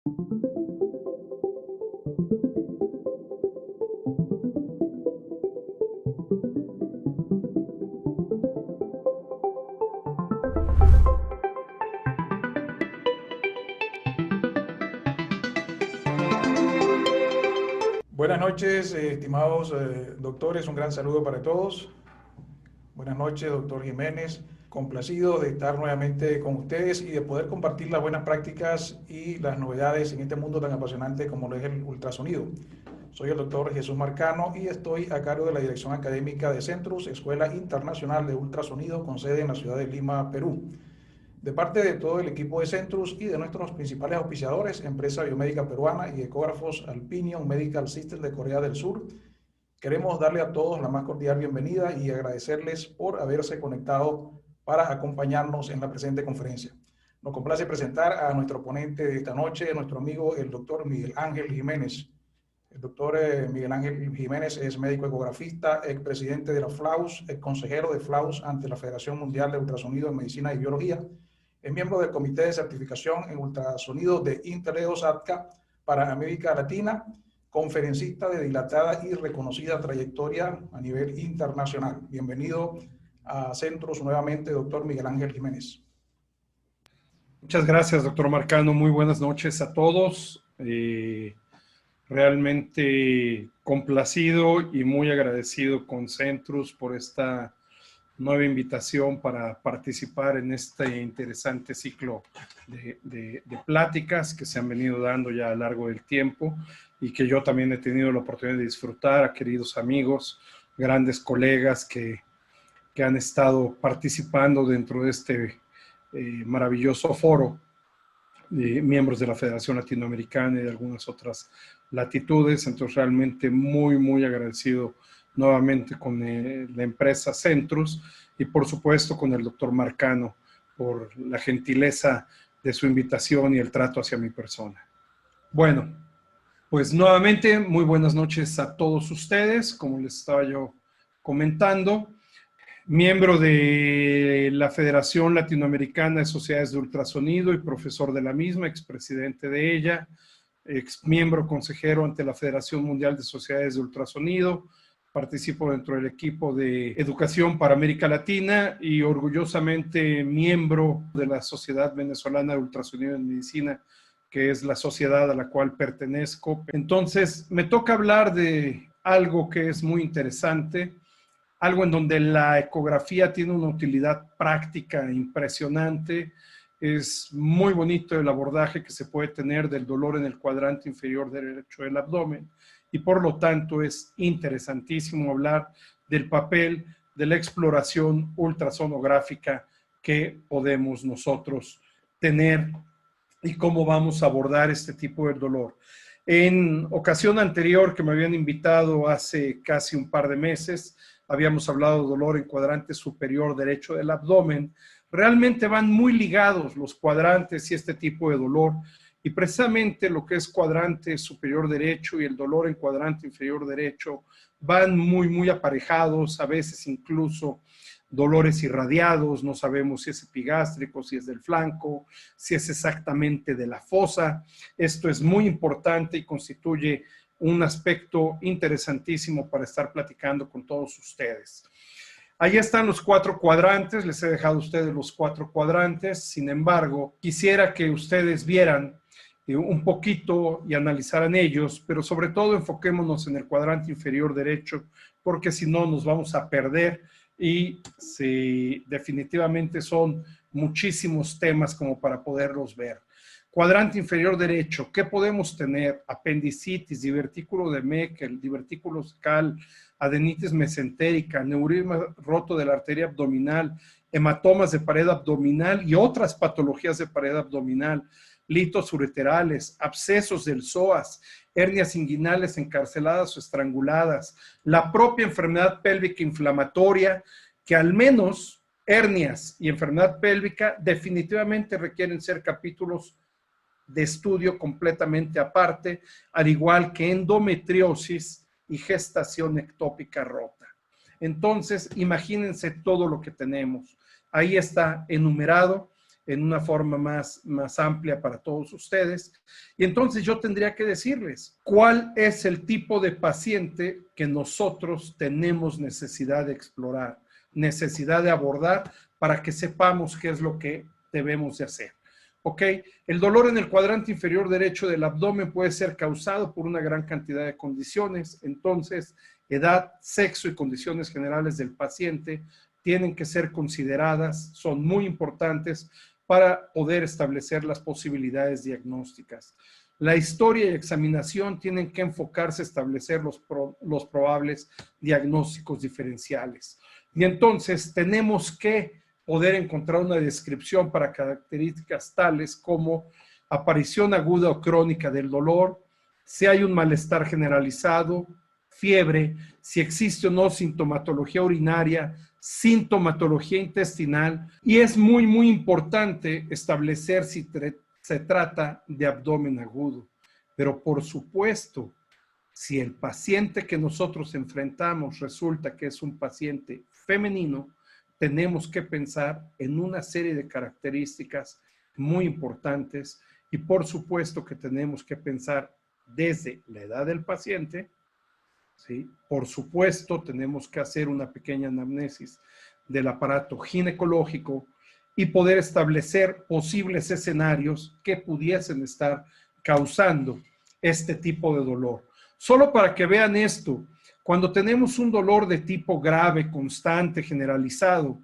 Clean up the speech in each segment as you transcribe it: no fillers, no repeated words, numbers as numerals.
Buenas noches, estimados doctores, un gran saludo para todos. Buenas noches, doctor Jiménez. Complacido de estar nuevamente con ustedes y de poder compartir las buenas prácticas y las novedades en este mundo tan apasionante como lo es el ultrasonido. Soy el doctor Jesús Marcano y estoy a cargo de la dirección académica de Centrus, Escuela Internacional de Ultrasonido, con sede en la ciudad de Lima, Perú. De parte de todo el equipo de Centrus y de nuestros principales auspiciadores, Empresa Biomédica Peruana y Ecógrafos Alpinion Medical System de Corea del Sur, queremos darle a todos la más cordial bienvenida y agradecerles por haberse conectado para acompañarnos en la presente conferencia. Nos complace presentar a nuestro ponente de esta noche, nuestro amigo el doctor Miguel Ángel Jiménez. El doctor Miguel Ángel Jiménez es médico ecografista, expresidente de la FLAUS, ex consejero de FLAUS ante la Federación Mundial de Ultrasonido en Medicina y Biología. Es miembro del Comité de Certificación en Ultrasonido de Intereo-SATCA para América Latina, conferencista de dilatada y reconocida trayectoria a nivel internacional. Bienvenido a Centrus nuevamente, doctor Miguel Ángel Jiménez. Muchas gracias, doctor Marcano. Muy buenas noches a todos. Realmente complacido y muy agradecido con Centrus por esta nueva invitación para participar en este interesante ciclo de pláticas que se han venido dando ya a lo largo del tiempo y que yo también he tenido la oportunidad de disfrutar, a queridos amigos, grandes colegas que han estado participando dentro de este maravilloso foro, miembros de la Federación Latinoamericana y de algunas otras latitudes. Entonces realmente muy agradecido nuevamente con la empresa Centrus y por supuesto con el doctor Marcano por la gentileza de su invitación y el trato hacia mi persona. Bueno, pues nuevamente muy buenas noches a todos ustedes. Como les estaba yo comentando, miembro de la Federación Latinoamericana de Sociedades de Ultrasonido y profesor de la misma, expresidente de ella, ex miembro consejero ante la Federación Mundial de Sociedades de Ultrasonido. Participo dentro del equipo de Educación para América Latina y orgullosamente miembro de la Sociedad Venezolana de Ultrasonido en Medicina, que es la sociedad a la cual pertenezco. Entonces, me toca hablar de algo que es muy interesante, algo en donde la ecografía tiene una utilidad práctica impresionante. Es muy bonito el abordaje que se puede tener del dolor en el cuadrante inferior derecho del abdomen y por lo tanto es interesantísimo hablar del papel de la exploración ultrasonográfica que podemos nosotros tener y cómo vamos a abordar este tipo de dolor. En ocasión anterior que me habían invitado hace casi un par de meses, habíamos hablado de dolor en cuadrante superior derecho del abdomen. Realmente van muy ligados los cuadrantes y este tipo de dolor. Y precisamente lo que es cuadrante superior derecho y el dolor en cuadrante inferior derecho van muy aparejados, a veces incluso dolores irradiados, no sabemos si es epigástrico, si es del flanco, si es exactamente de la fosa. Esto es muy importante y constituye un aspecto interesantísimo para estar platicando con todos ustedes. Ahí están los 4 cuadrantes, les he dejado a ustedes los 4 cuadrantes, sin embargo, quisiera que ustedes vieran un poquito y analizaran ellos, pero sobre todo enfoquémonos en el cuadrante inferior derecho, porque si no nos vamos a perder y definitivamente son muchísimos temas como para poderlos ver. Cuadrante inferior derecho, ¿qué podemos tener? Apendicitis, divertículo de Meckel, divertículo scal, adenitis mesentérica, neurisma roto de la arteria abdominal, hematomas de pared abdominal y otras patologías de pared abdominal, litos ureterales, abscesos del psoas, hernias inguinales encarceladas o estranguladas, la propia enfermedad pélvica inflamatoria, que al menos hernias y enfermedad pélvica definitivamente requieren ser capítulos de estudio completamente aparte, al igual que endometriosis y gestación ectópica rota. Entonces, imagínense todo lo que tenemos. Ahí está enumerado en una forma más amplia para todos ustedes. Y entonces yo tendría que decirles cuál es el tipo de paciente que nosotros tenemos necesidad de explorar, necesidad de abordar para que sepamos qué es lo que debemos de hacer. ¿Ok? El dolor en el cuadrante inferior derecho del abdomen puede ser causado por una gran cantidad de condiciones. Entonces, edad, sexo y condiciones generales del paciente tienen que ser consideradas, son muy importantes para poder establecer las posibilidades diagnósticas. La historia y examinación tienen que enfocarse a establecer los probables diagnósticos diferenciales. Y entonces tenemos que poder encontrar una descripción para características tales como aparición aguda o crónica del dolor, si hay un malestar generalizado, fiebre, si existe o no sintomatología urinaria, sintomatología intestinal, y es muy importante establecer si se trata de abdomen agudo. Pero por supuesto, si el paciente que nosotros enfrentamos resulta que es un paciente femenino, tenemos que pensar en una serie de características muy importantes y por supuesto que tenemos que pensar desde la edad del paciente, ¿sí? Por supuesto tenemos que hacer una pequeña anamnesis del aparato ginecológico y poder establecer posibles escenarios que pudiesen estar causando este tipo de dolor. Solo para que vean esto, cuando tenemos un dolor de tipo grave, constante, generalizado,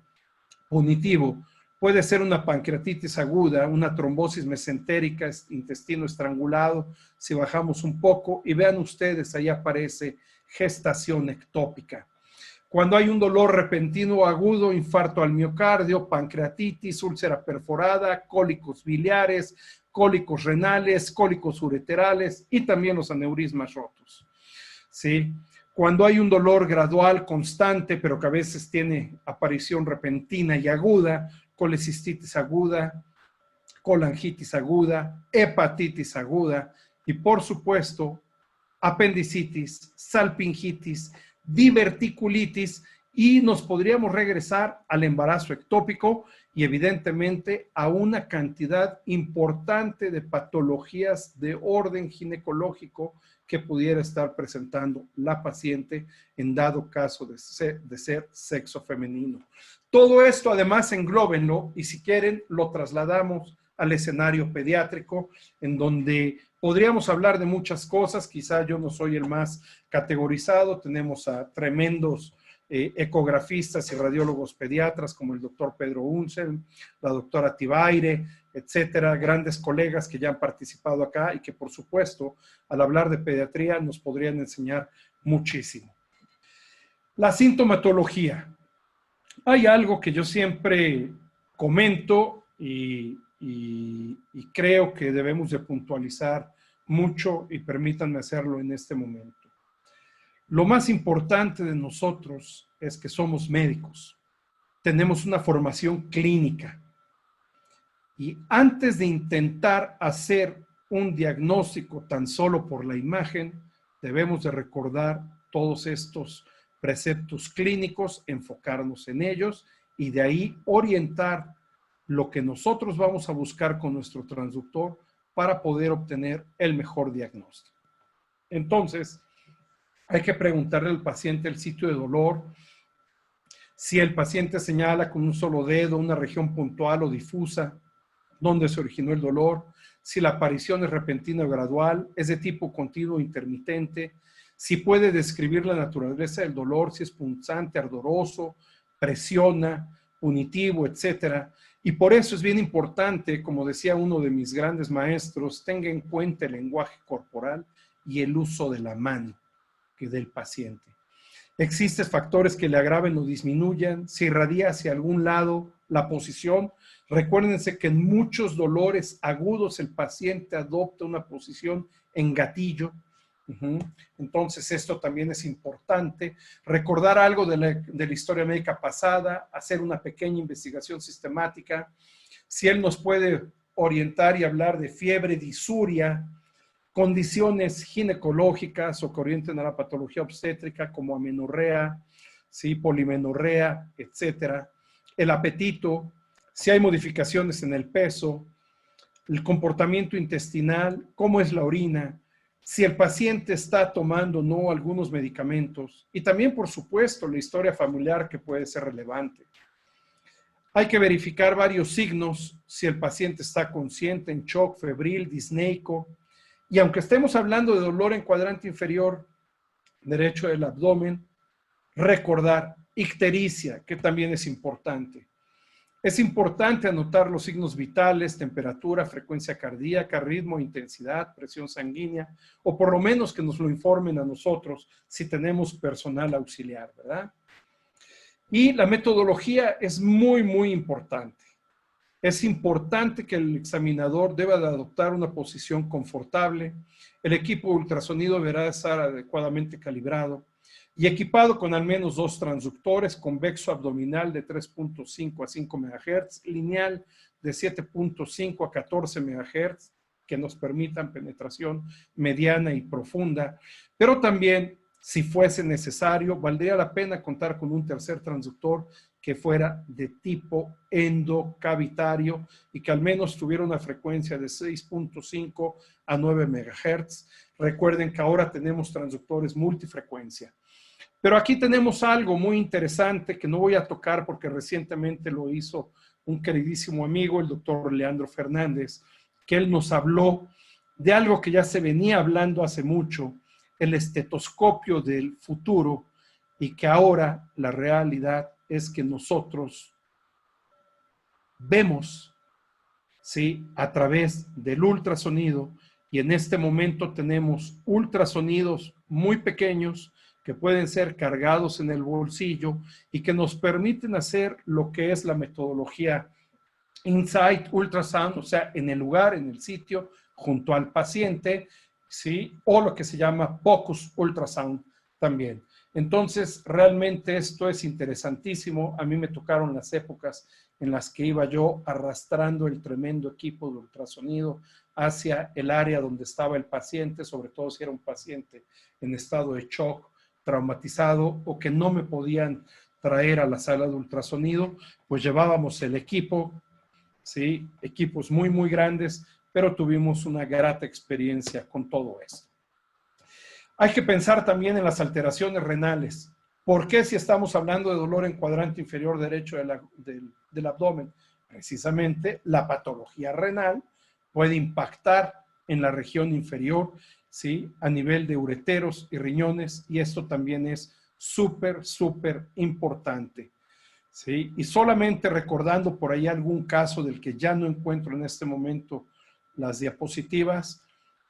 punitivo, puede ser una pancreatitis aguda, una trombosis mesentérica, intestino estrangulado, si bajamos un poco, y vean ustedes, ahí aparece gestación ectópica. Cuando hay un dolor repentino o agudo, infarto al miocardio, pancreatitis, úlcera perforada, cólicos biliares, cólicos renales, cólicos ureterales y también los aneurismas rotos. ¿Sí? Cuando hay un dolor gradual, constante, pero que a veces tiene aparición repentina y aguda, colecistitis aguda, colangitis aguda, hepatitis aguda y por supuesto apendicitis, salpingitis, diverticulitis y nos podríamos regresar al embarazo ectópico y evidentemente a una cantidad importante de patologías de orden ginecológico que pudiera estar presentando la paciente en dado caso de ser sexo femenino. Todo esto además englóbenlo y si quieren lo trasladamos al escenario pediátrico en donde podríamos hablar de muchas cosas, quizá yo no soy el más categorizado, tenemos a tremendos ecografistas y radiólogos pediatras como el doctor Pedro Uncel, la doctora Tibaire, etcétera, grandes colegas que ya han participado acá y que por supuesto al hablar de pediatría nos podrían enseñar muchísimo. La sintomatología. Hay algo que yo siempre comento y creo que debemos de puntualizar mucho y permítanme hacerlo en este momento. Lo más importante de nosotros es que somos médicos, tenemos una formación clínica y antes de intentar hacer un diagnóstico tan solo por la imagen, debemos de recordar todos estos preceptos clínicos, enfocarnos en ellos y de ahí orientar lo que nosotros vamos a buscar con nuestro transductor para poder obtener el mejor diagnóstico. Entonces, hay que preguntarle al paciente el sitio de dolor, si el paciente señala con un solo dedo una región puntual o difusa donde se originó el dolor, si la aparición es repentina o gradual, es de tipo continuo o intermitente, si puede describir la naturaleza del dolor, si es punzante, ardoroso, presiona, punitivo, etcétera. Y por eso es bien importante, como decía uno de mis grandes maestros, tenga en cuenta el lenguaje corporal y el uso de la mano que del paciente. Existen factores que le agraven o disminuyan, si irradia hacia algún lado la posición. Recuérdense que en muchos dolores agudos el paciente adopta una posición en gatillo. Entonces esto también es importante. Recordar algo de la historia médica pasada, hacer una pequeña investigación sistemática. Si él nos puede orientar y hablar de fiebre, disuria, condiciones ginecológicas o que orienten a la patología obstétrica como amenorrea, ¿sí? Polimenorrea, etcétera. El apetito, si hay modificaciones en el peso, el comportamiento intestinal, cómo es la orina, si el paciente está tomando o no algunos medicamentos y también, por supuesto, la historia familiar que puede ser relevante. Hay que verificar varios signos, si el paciente está consciente, en shock, febril, disneico, y aunque estemos hablando de dolor en cuadrante inferior derecho del abdomen, recordar ictericia, que también es importante. Es importante anotar los signos vitales, temperatura, frecuencia cardíaca, ritmo, intensidad, presión sanguínea, o por lo menos que nos lo informen a nosotros si tenemos personal auxiliar, ¿verdad? Y la metodología es muy, muy importante. Es importante que el examinador deba de adoptar una posición confortable. El equipo de ultrasonido deberá estar adecuadamente calibrado y equipado con al menos 2 transductores, convexo abdominal de 3.5 a 5 MHz, lineal de 7.5 a 14 MHz, que nos permitan penetración mediana y profunda, pero también, si fuese necesario, valdría la pena contar con un tercer transductor que fuera de tipo endocavitario y que al menos tuviera una frecuencia de 6.5 a 9 MHz. Recuerden que ahora tenemos transductores multifrecuencia. Pero aquí tenemos algo muy interesante que no voy a tocar porque recientemente lo hizo un queridísimo amigo, el doctor Leandro Fernández, que él nos habló de algo que ya se venía hablando hace mucho, el estetoscopio del futuro, y que ahora la realidad es que nosotros vemos, ¿sí?, a través del ultrasonido, y en este momento tenemos ultrasonidos muy pequeños que pueden ser cargados en el bolsillo y que nos permiten hacer lo que es la metodología Insight Ultrasound, o sea, en el lugar, en el sitio, junto al paciente, ¿sí?, o lo que se llama Focus Ultrasound también. Entonces, realmente esto es interesantísimo. A mí me tocaron las épocas en las que iba yo arrastrando el tremendo equipo de ultrasonido hacia el área donde estaba el paciente, sobre todo si era un paciente en estado de shock, traumatizado o que no me podían traer a la sala de ultrasonido, pues llevábamos el equipo, ¿sí?, equipos muy, muy grandes, pero tuvimos una grata experiencia con todo esto. Hay que pensar también en las alteraciones renales. ¿Por qué si estamos hablando de dolor en cuadrante inferior derecho del abdomen? Precisamente la patología renal puede impactar en la región inferior, ¿sí?, a nivel de ureteros y riñones, y esto también es súper, súper importante, ¿sí? Y solamente recordando por ahí algún caso del que ya no encuentro en este momento las diapositivas,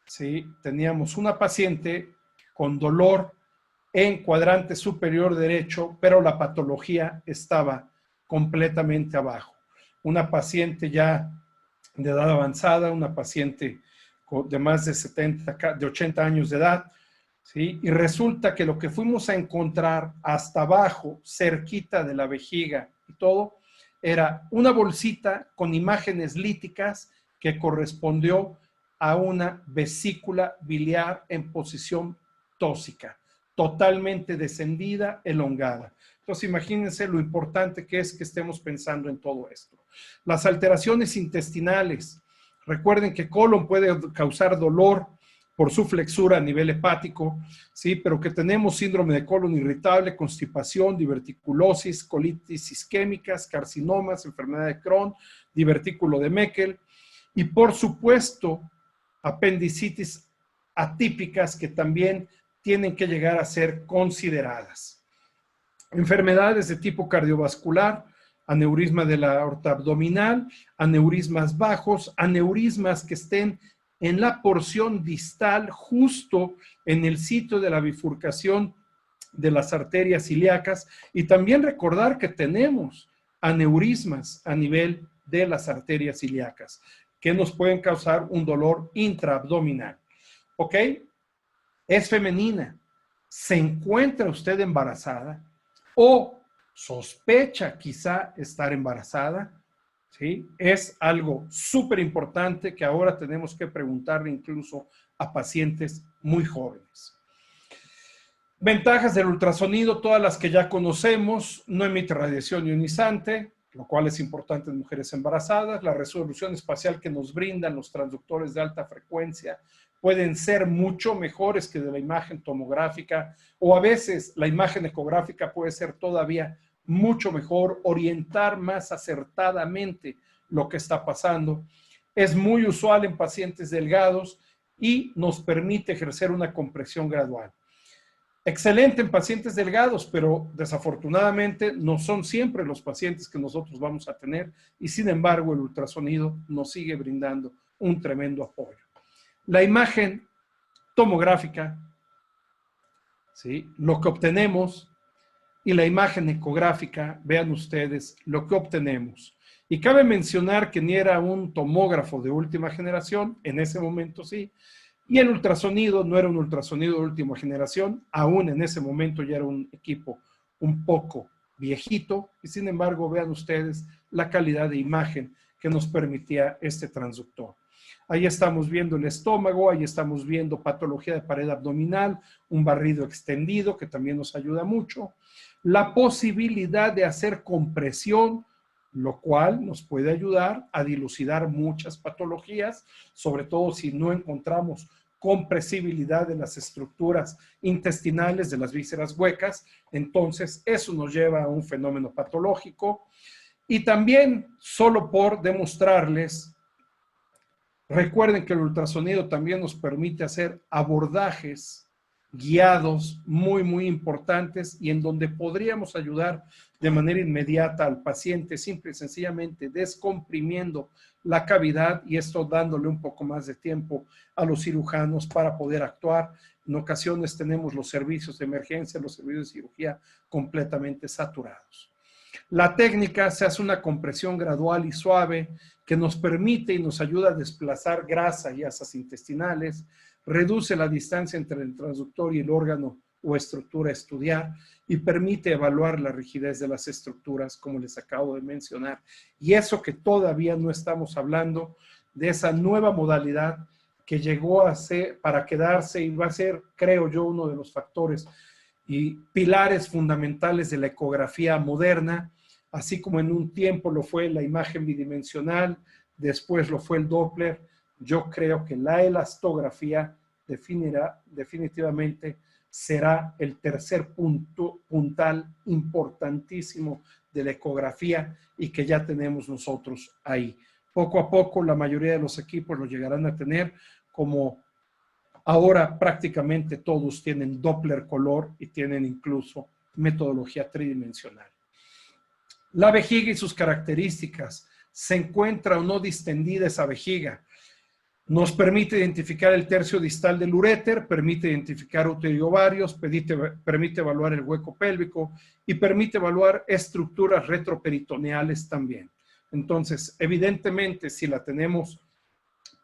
¿sí? Teníamos una paciente con dolor en cuadrante superior derecho, pero la patología estaba completamente abajo. Una paciente ya de edad avanzada, una paciente de más de 80 años de edad, ¿sí? Y resulta que lo que fuimos a encontrar hasta abajo, cerquita de la vejiga y todo, era una bolsita con imágenes líticas que correspondió a una vesícula biliar en posición tóxica, totalmente descendida, elongada. Entonces, imagínense lo importante que es que estemos pensando en todo esto. Las alteraciones intestinales. Recuerden que colon puede causar dolor por su flexura a nivel hepático, ¿sí? Pero que tenemos síndrome de colon irritable, constipación, diverticulosis, colitis isquémicas, carcinomas, enfermedad de Crohn, divertículo de Meckel y, por supuesto, apendicitis atípicas que también tienen que llegar a ser consideradas. Enfermedades de tipo cardiovascular, aneurisma de la aorta abdominal, aneurismas bajos, aneurismas que estén en la porción distal, justo en el sitio de la bifurcación de las arterias ilíacas, y también recordar que tenemos aneurismas a nivel de las arterias ilíacas, que nos pueden causar un dolor intraabdominal. ¿Ok? Es femenina. ¿Se encuentra usted embarazada o sospecha quizá estar embarazada? ¿Sí? Es algo súper importante que ahora tenemos que preguntarle incluso a pacientes muy jóvenes. Ventajas del ultrasonido, todas las que ya conocemos: no emite radiación ionizante, lo cual es importante en mujeres embarazadas. La resolución espacial que nos brindan los transductores de alta frecuencia pueden ser mucho mejores que de la imagen tomográfica, o a veces la imagen ecográfica puede ser todavía mucho mejor, orientar más acertadamente lo que está pasando. Es muy usual en pacientes delgados y nos permite ejercer una compresión gradual. Excelente en pacientes delgados, pero desafortunadamente no son siempre los pacientes que nosotros vamos a tener, y sin embargo el ultrasonido nos sigue brindando un tremendo apoyo. La imagen tomográfica, ¿sí?, lo que obtenemos, y la imagen ecográfica, vean ustedes lo que obtenemos. Y cabe mencionar que ni era un tomógrafo de última generación, en ese momento sí, y el ultrasonido no era un ultrasonido de última generación, aún en ese momento ya era un equipo un poco viejito, y sin embargo vean ustedes la calidad de imagen que nos permitía este transductor. Ahí estamos viendo el estómago, ahí estamos viendo patología de pared abdominal, un barrido extendido que también nos ayuda mucho, la posibilidad de hacer compresión, lo cual nos puede ayudar a dilucidar muchas patologías, sobre todo si no encontramos compresibilidad de las estructuras intestinales de las vísceras huecas, entonces eso nos lleva a un fenómeno patológico. Y también, solo por demostrarles, recuerden que el ultrasonido también nos permite hacer abordajes guiados muy importantes, y en donde podríamos ayudar de manera inmediata al paciente, simple y sencillamente descomprimiendo la cavidad, y esto dándole un poco más de tiempo a los cirujanos para poder actuar. En ocasiones tenemos los servicios de emergencia, los servicios de cirugía completamente saturados. La técnica se hace una compresión gradual y suave que nos permite y nos ayuda a desplazar grasa y asas intestinales, reduce la distancia entre el transductor y el órgano o estructura a estudiar, y permite evaluar la rigidez de las estructuras, como les acabo de mencionar. Y eso que todavía no estamos hablando de esa nueva modalidad que llegó a ser para quedarse, y va a ser, creo yo, uno de los factores y pilares fundamentales de la ecografía moderna, así como en un tiempo lo fue la imagen bidimensional, después lo fue el Doppler. Yo creo que la elastografía definitivamente será el tercer puntal importantísimo de la ecografía, y que ya tenemos nosotros ahí. Poco a poco la mayoría de los equipos lo llegarán a tener, como ahora prácticamente todos tienen Doppler color y tienen incluso metodología tridimensional. La vejiga y sus características. ¿Se encuentra o no distendida esa vejiga? Nos permite identificar el tercio distal del uréter, permite identificar útero y ovarios, permite evaluar el hueco pélvico y permite evaluar estructuras retroperitoneales también. Entonces, evidentemente, si la tenemos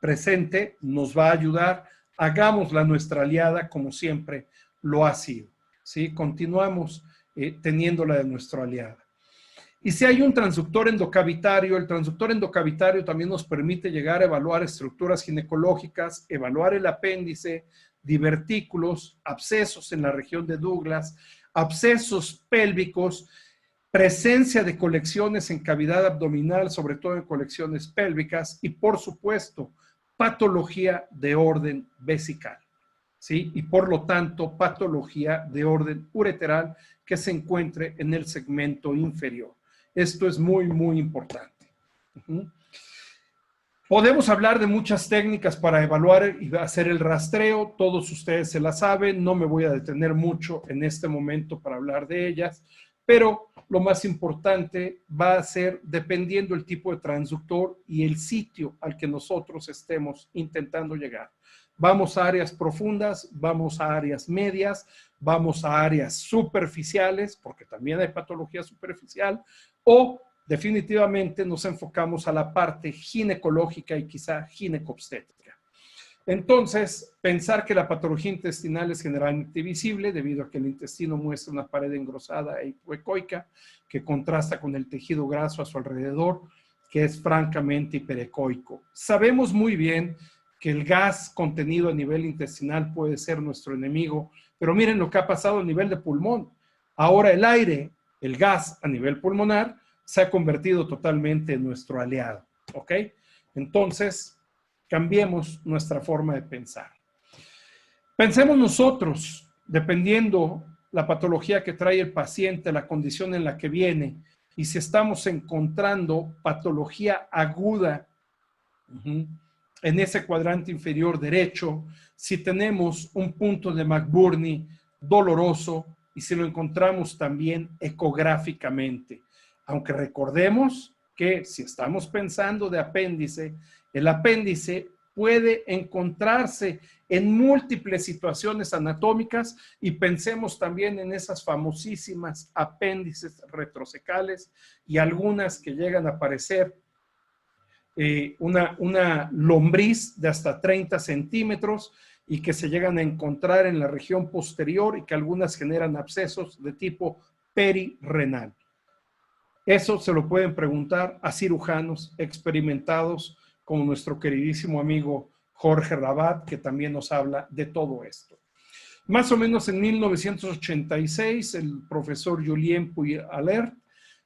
presente, nos va a ayudar. Hagámosla nuestra aliada, como siempre lo ha sido, ¿sí? Continuamos teniéndola de nuestra aliada. Y si hay un transductor endocavitario, el transductor endocavitario también nos permite llegar a evaluar estructuras ginecológicas, evaluar el apéndice, divertículos, abscesos en la región de Douglas, abscesos pélvicos, presencia de colecciones en cavidad abdominal, sobre todo en colecciones pélvicas, y por supuesto, patología de orden vesical, ¿sí? Y por lo tanto, patología de orden ureteral que se encuentre en el segmento inferior. Esto es muy importante. Podemos hablar de muchas técnicas para evaluar y hacer el rastreo. Todos ustedes se las saben. No me voy a detener mucho en este momento para hablar de ellas, pero lo más importante va a ser, dependiendo el tipo de transductor y el sitio al que nosotros estemos intentando llegar. Vamos a áreas profundas, vamos a áreas medias, vamos a áreas superficiales, porque también hay patología superficial, o definitivamente nos enfocamos a la parte ginecológica y quizá ginecobstétrica. Entonces, pensar que la patología intestinal es generalmente visible debido a que el intestino muestra una pared engrosada e hipoecoica que contrasta con el tejido graso a su alrededor, que es francamente hiperecoico. Sabemos muy bien que el gas contenido a nivel intestinal puede ser nuestro enemigo, pero miren lo que ha pasado a nivel de pulmón. Ahora el aire, el gas a nivel pulmonar, se ha convertido totalmente en nuestro aliado, ¿ok? Entonces, cambiemos nuestra forma de pensar. Pensemos nosotros, dependiendo la patología que trae el paciente, la condición en la que viene, y si estamos encontrando patología aguda en ese cuadrante inferior derecho, si tenemos un punto de McBurney doloroso y si lo encontramos también ecográficamente. Aunque recordemos que si estamos pensando de apéndice, el apéndice puede encontrarse en múltiples situaciones anatómicas y pensemos también en esas famosísimas apéndices retrocecales y algunas que llegan a aparecer una lombriz de hasta 30 centímetros y que se llegan a encontrar en la región posterior y que algunas generan abscesos de tipo perirrenal. Eso se lo pueden preguntar a cirujanos experimentados como nuestro queridísimo amigo Jorge Rabat, que también nos habla de todo esto. Más o menos en 1986, el profesor Julien Puy-Alert,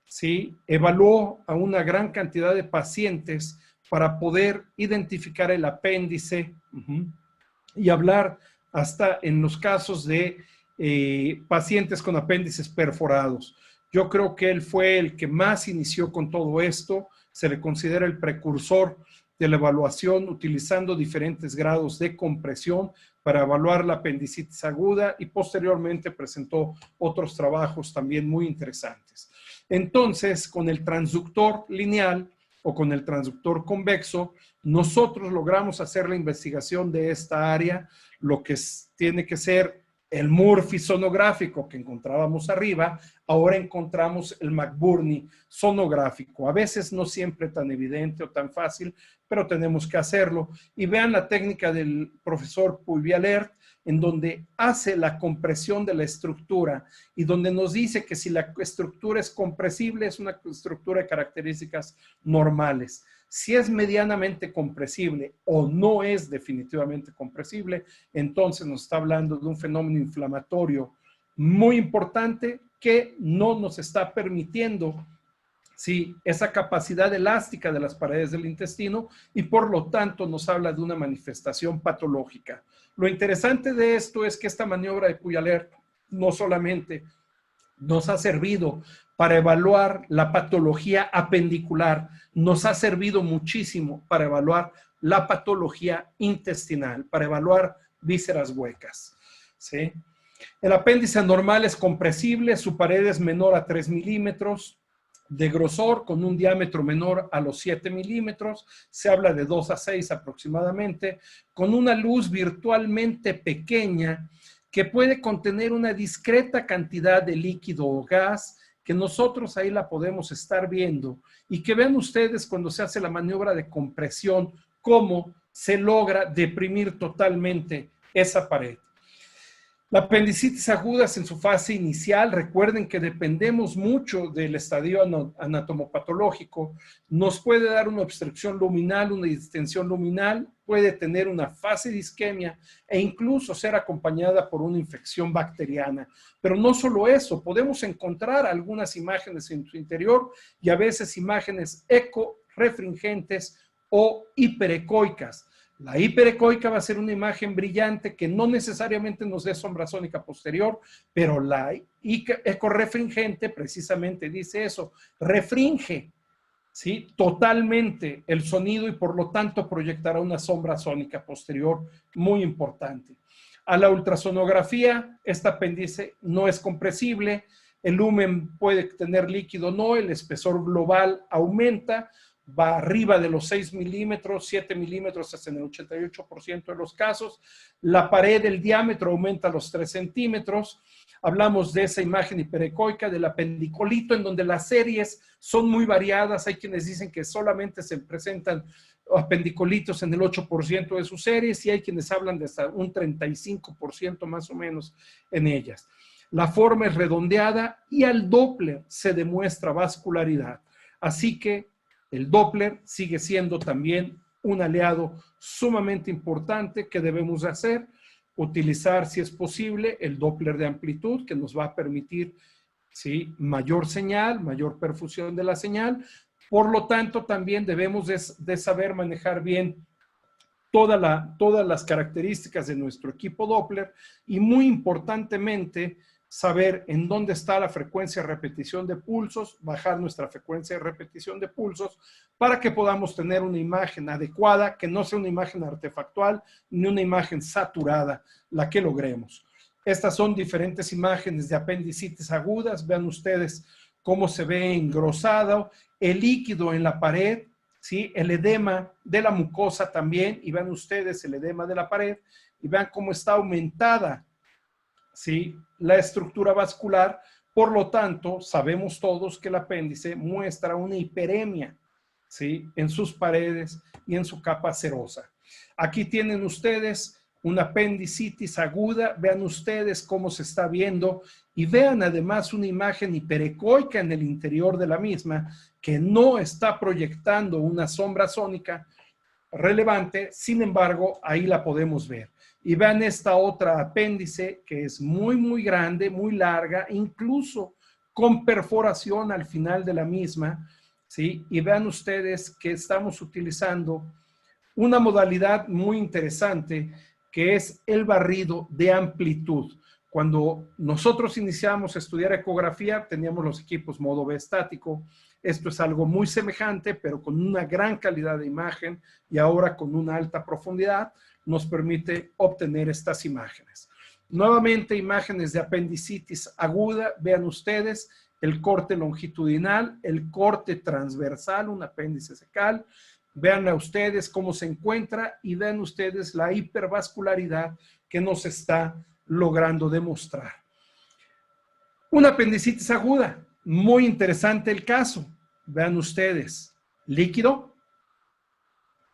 ¿sí?, evaluó a una gran cantidad de pacientes para poder identificar el apéndice y hablar hasta en los casos de pacientes con apéndices perforados. Yo creo que él fue el que más inició con todo esto. Se le considera el precursor de la evaluación utilizando diferentes grados de compresión para evaluar la apendicitis aguda y posteriormente presentó otros trabajos también muy interesantes. Entonces, con el transductor lineal o con el transductor convexo, nosotros logramos hacer la investigación de esta área, lo que tiene que ser el Murphy sonográfico que encontrábamos arriba, ahora encontramos el McBurney sonográfico. A veces no siempre tan evidente o tan fácil, pero tenemos que hacerlo. Y vean la técnica del profesor Puy-Alert, en donde hace la compresión de la estructura y donde nos dice que si la estructura es compresible, es una estructura de características normales. Si es medianamente compresible o no es definitivamente compresible, entonces nos está hablando de un fenómeno inflamatorio muy importante que no nos está permitiendo, sí, esa capacidad elástica de las paredes del intestino y por lo tanto nos habla de una manifestación patológica. Lo interesante de esto es que esta maniobra de Puy-Alert no solamente nos ha servido para evaluar la patología apendicular, nos ha servido muchísimo para evaluar la patología intestinal, para evaluar vísceras huecas, ¿sí? El apéndice normal es compresible, su pared es menor a 3 milímetros de grosor, con un diámetro menor a los 7 milímetros, se habla de 2 a 6 aproximadamente, con una luz virtualmente pequeña que puede contener una discreta cantidad de líquido o gas, que nosotros ahí la podemos estar viendo, y que vean ustedes cuando se hace la maniobra de compresión, cómo se logra deprimir totalmente esa pared. La apendicitis aguda es en su fase inicial. Recuerden que dependemos mucho del estadio anatomopatológico. Nos puede dar una obstrucción luminal, una distensión luminal, puede tener una fase de isquemia e incluso ser acompañada por una infección bacteriana. Pero no solo eso, podemos encontrar algunas imágenes en su interior y a veces imágenes ecorefringentes o hiperecoicas. La hiperecoica va a ser una imagen brillante que no necesariamente nos dé sombra sónica posterior, pero la ecorefringente precisamente dice eso, refringe, ¿sí?, totalmente el sonido y por lo tanto proyectará una sombra sónica posterior muy importante. A la ultrasonografía, esta apéndice no es compresible, el lumen puede tener líquido o no, el espesor global aumenta, va arriba de los 6 milímetros, 7 milímetros hasta en el 88% de los casos. La pared del diámetro aumenta a los 3 centímetros. Hablamos de esa imagen hiperecoica del apendicolito, en donde las series son muy variadas. Hay quienes dicen que solamente se presentan apendicolitos en el 8% de sus series y hay quienes hablan de hasta un 35% más o menos en ellas. La forma es redondeada y al Doppler se demuestra vascularidad. Así que el Doppler sigue siendo también un aliado sumamente importante que debemos hacer, utilizar si es posible el Doppler de amplitud que nos va a permitir ¿sí? Mayor señal, mayor perfusión de la señal. Por lo tanto, también debemos de saber manejar bien todas las características de nuestro equipo Doppler y muy importantemente saber en dónde está la frecuencia de repetición de pulsos, bajar nuestra frecuencia de repetición de pulsos para que podamos tener una imagen adecuada, que no sea una imagen artefactual ni una imagen saturada, la que logremos. Estas son diferentes imágenes de apendicitis agudas. Vean ustedes cómo se ve engrosado el líquido en la pared, ¿sí? El edema de la mucosa también, y vean ustedes el edema de la pared, y vean cómo está aumentada, ¿sí? La estructura vascular. Por lo tanto, sabemos todos que el apéndice muestra una hiperemia, ¿sí? En sus paredes y en su capa serosa. Aquí tienen ustedes una apendicitis aguda, vean ustedes cómo se está viendo y vean además una imagen hiperecoica en el interior de la misma que no está proyectando una sombra sónica relevante, sin embargo, ahí la podemos ver. Y vean esta otra apéndice que es muy grande, muy larga, incluso con perforación al final de la misma, ¿sí? Y vean ustedes que estamos utilizando una modalidad muy interesante que es el barrido de amplitud. Cuando nosotros iniciamos a estudiar ecografía, teníamos los equipos modo B estático. Esto es algo muy semejante, pero con una gran calidad de imagen y ahora con una alta profundidad nos permite obtener estas imágenes. Nuevamente, imágenes de apendicitis aguda. Vean ustedes el corte longitudinal, el corte transversal, un apéndice secal. Vean a ustedes cómo se encuentra y vean ustedes la hipervascularidad que nos está logrando demostrar. Una apendicitis aguda, muy interesante el caso. Vean ustedes, líquido,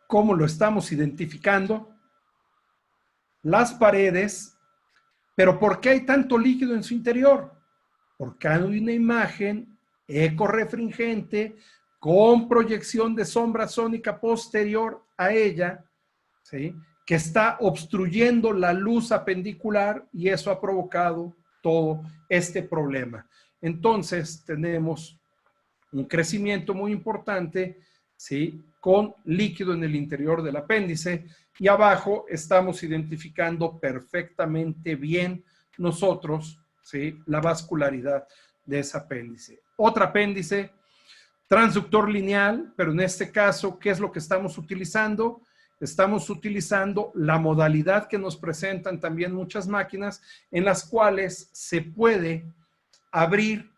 cómo lo estamos identificando, las paredes, pero ¿por qué hay tanto líquido en su interior? Porque hay una imagen ecorrefringente con proyección de sombra sónica posterior a ella, ¿sí? Que está obstruyendo la luz apendicular y eso ha provocado todo este problema. Entonces tenemos un crecimiento muy importante, ¿sí? Con líquido en el interior del apéndice y abajo estamos identificando perfectamente bien nosotros, ¿sí? La vascularidad de ese apéndice. Otro apéndice, transductor lineal, pero en este caso, ¿qué es lo que estamos utilizando? Estamos utilizando la modalidad que nos presentan también muchas máquinas en las cuales se puede abrir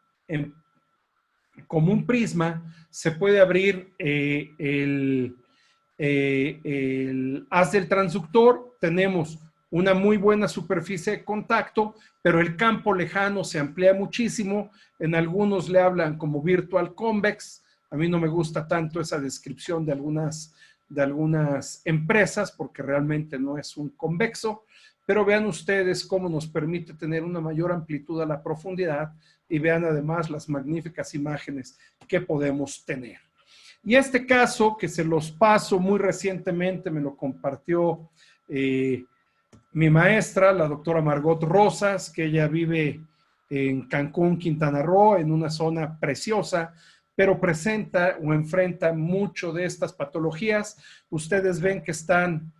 como un prisma, se puede abrir el haz del transductor. Tenemos una muy buena superficie de contacto, pero el campo lejano se amplía muchísimo. En algunos le hablan como virtual convex. A mí no me gusta tanto esa descripción de algunas empresas porque realmente no es un convexo, pero vean ustedes cómo nos permite tener una mayor amplitud a la profundidad y vean además las magníficas imágenes que podemos tener. Y este caso que se los paso muy recientemente, me lo compartió mi maestra, la doctora Margot Rosas, que ella vive en Cancún, Quintana Roo, en una zona preciosa, pero presenta o enfrenta mucho de estas patologías. Ustedes ven que están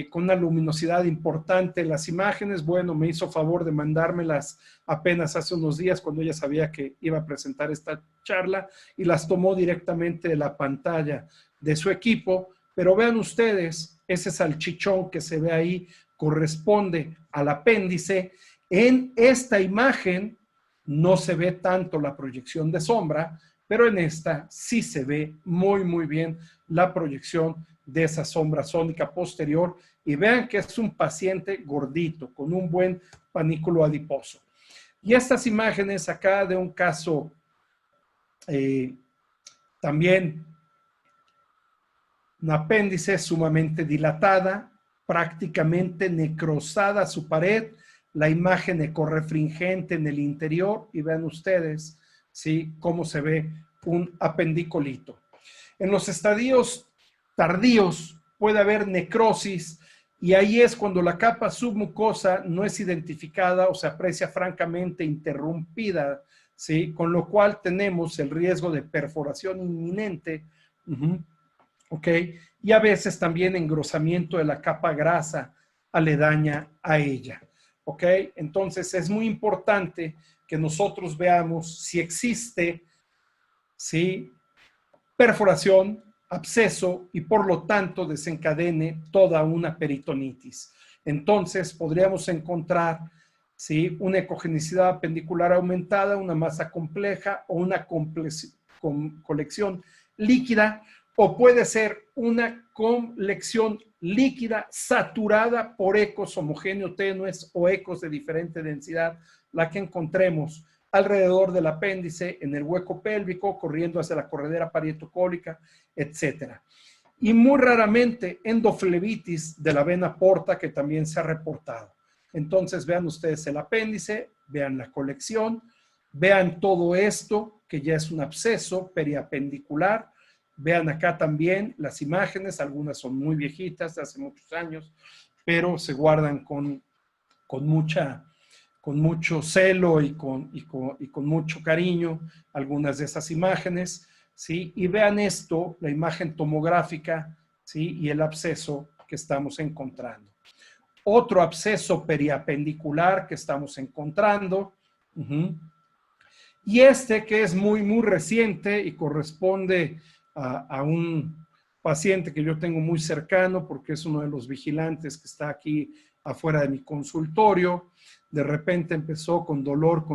con una luminosidad importante las imágenes. Bueno, me hizo favor de mandármelas apenas hace unos días cuando ella sabía que iba a presentar esta charla y las tomó directamente de la pantalla de su equipo. Pero vean ustedes, ese salchichón que se ve ahí corresponde al apéndice. En esta imagen no se ve tanto la proyección de sombra, pero en esta sí se ve muy bien la proyección de esa sombra sónica posterior y vean que es un paciente gordito con un buen panículo adiposo. Y estas imágenes acá de un caso también un apéndice sumamente dilatada, prácticamente necrosada su pared, la imagen ecorrefringente en el interior y vean ustedes, ¿sí? Cómo se ve un apendicolito. En los estadios tardíos puede haber necrosis y ahí es cuando la capa submucosa no es identificada o se aprecia francamente interrumpida ¿sí? Con lo cual tenemos el riesgo de perforación inminente, ¿ok? Y a veces también engrosamiento de la capa grasa aledaña a ella, ¿ok? Entonces es muy importante que nosotros veamos si existe, ¿sí?, perforación, absceso y por lo tanto desencadene toda una peritonitis. Entonces podríamos encontrar, ¿sí?, una ecogenicidad apendicular aumentada, una masa compleja o una colección líquida, o puede ser una colección líquida saturada por ecos homogéneos tenues o ecos de diferente densidad, la que encontremos alrededor del apéndice, en el hueco pélvico, corriendo hacia la corredera parietocólica, etc. Y muy raramente endoflebitis de la vena porta, que también se ha reportado. Entonces vean ustedes el apéndice, vean la colección, vean todo esto, que ya es un absceso periapendicular. Vean acá también las imágenes, algunas son muy viejitas, de hace muchos años, pero se guardan con mucho celo y con mucho cariño algunas de esas imágenes, ¿sí? Y vean esto, la imagen tomográfica, ¿sí?, y el absceso que estamos encontrando. Otro absceso periapendicular que estamos encontrando, y este que es muy reciente y corresponde a un paciente que yo tengo muy cercano porque es uno de los vigilantes que está aquí afuera de mi consultorio. De repente empezó con dolor,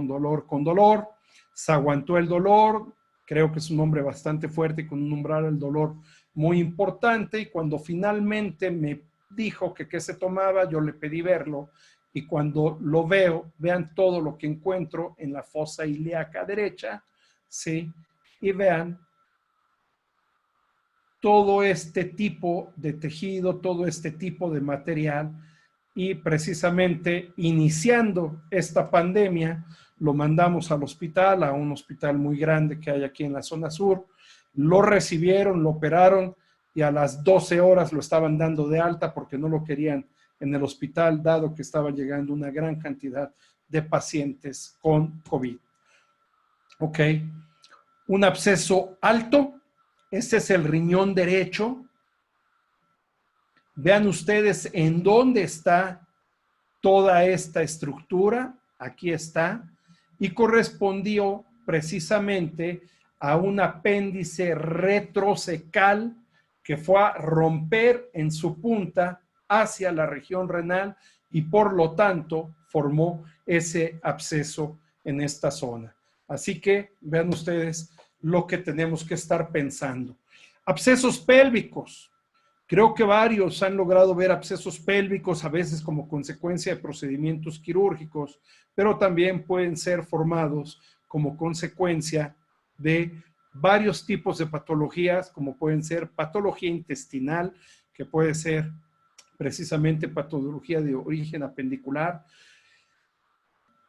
se aguantó el dolor, creo que es un hombre bastante fuerte y con un umbral del dolor muy importante, y cuando finalmente me dijo que qué se tomaba, yo le pedí verlo, y cuando lo veo, vean todo lo que encuentro en la fosa ilíaca derecha, ¿sí? Y vean todo este tipo de tejido, todo este tipo de material, y precisamente iniciando esta pandemia, lo mandamos al hospital, a un hospital muy grande que hay aquí en la zona sur, lo recibieron, lo operaron, y a las 12 horas lo estaban dando de alta porque no lo querían en el hospital, dado que estaba llegando una gran cantidad de pacientes con COVID. Ok, un absceso alto, este es el riñón derecho. Vean ustedes en dónde está toda esta estructura, aquí está, y correspondió precisamente a un apéndice retrocecal que fue a romper en su punta hacia la región renal y por lo tanto formó ese absceso en esta zona. Así que vean ustedes lo que tenemos que estar pensando. Abscesos pélvicos. Creo que varios han logrado ver abscesos pélvicos, a veces como consecuencia de procedimientos quirúrgicos, pero también pueden ser formados como consecuencia de varios tipos de patologías, como pueden ser patología intestinal, que puede ser precisamente patología de origen apendicular,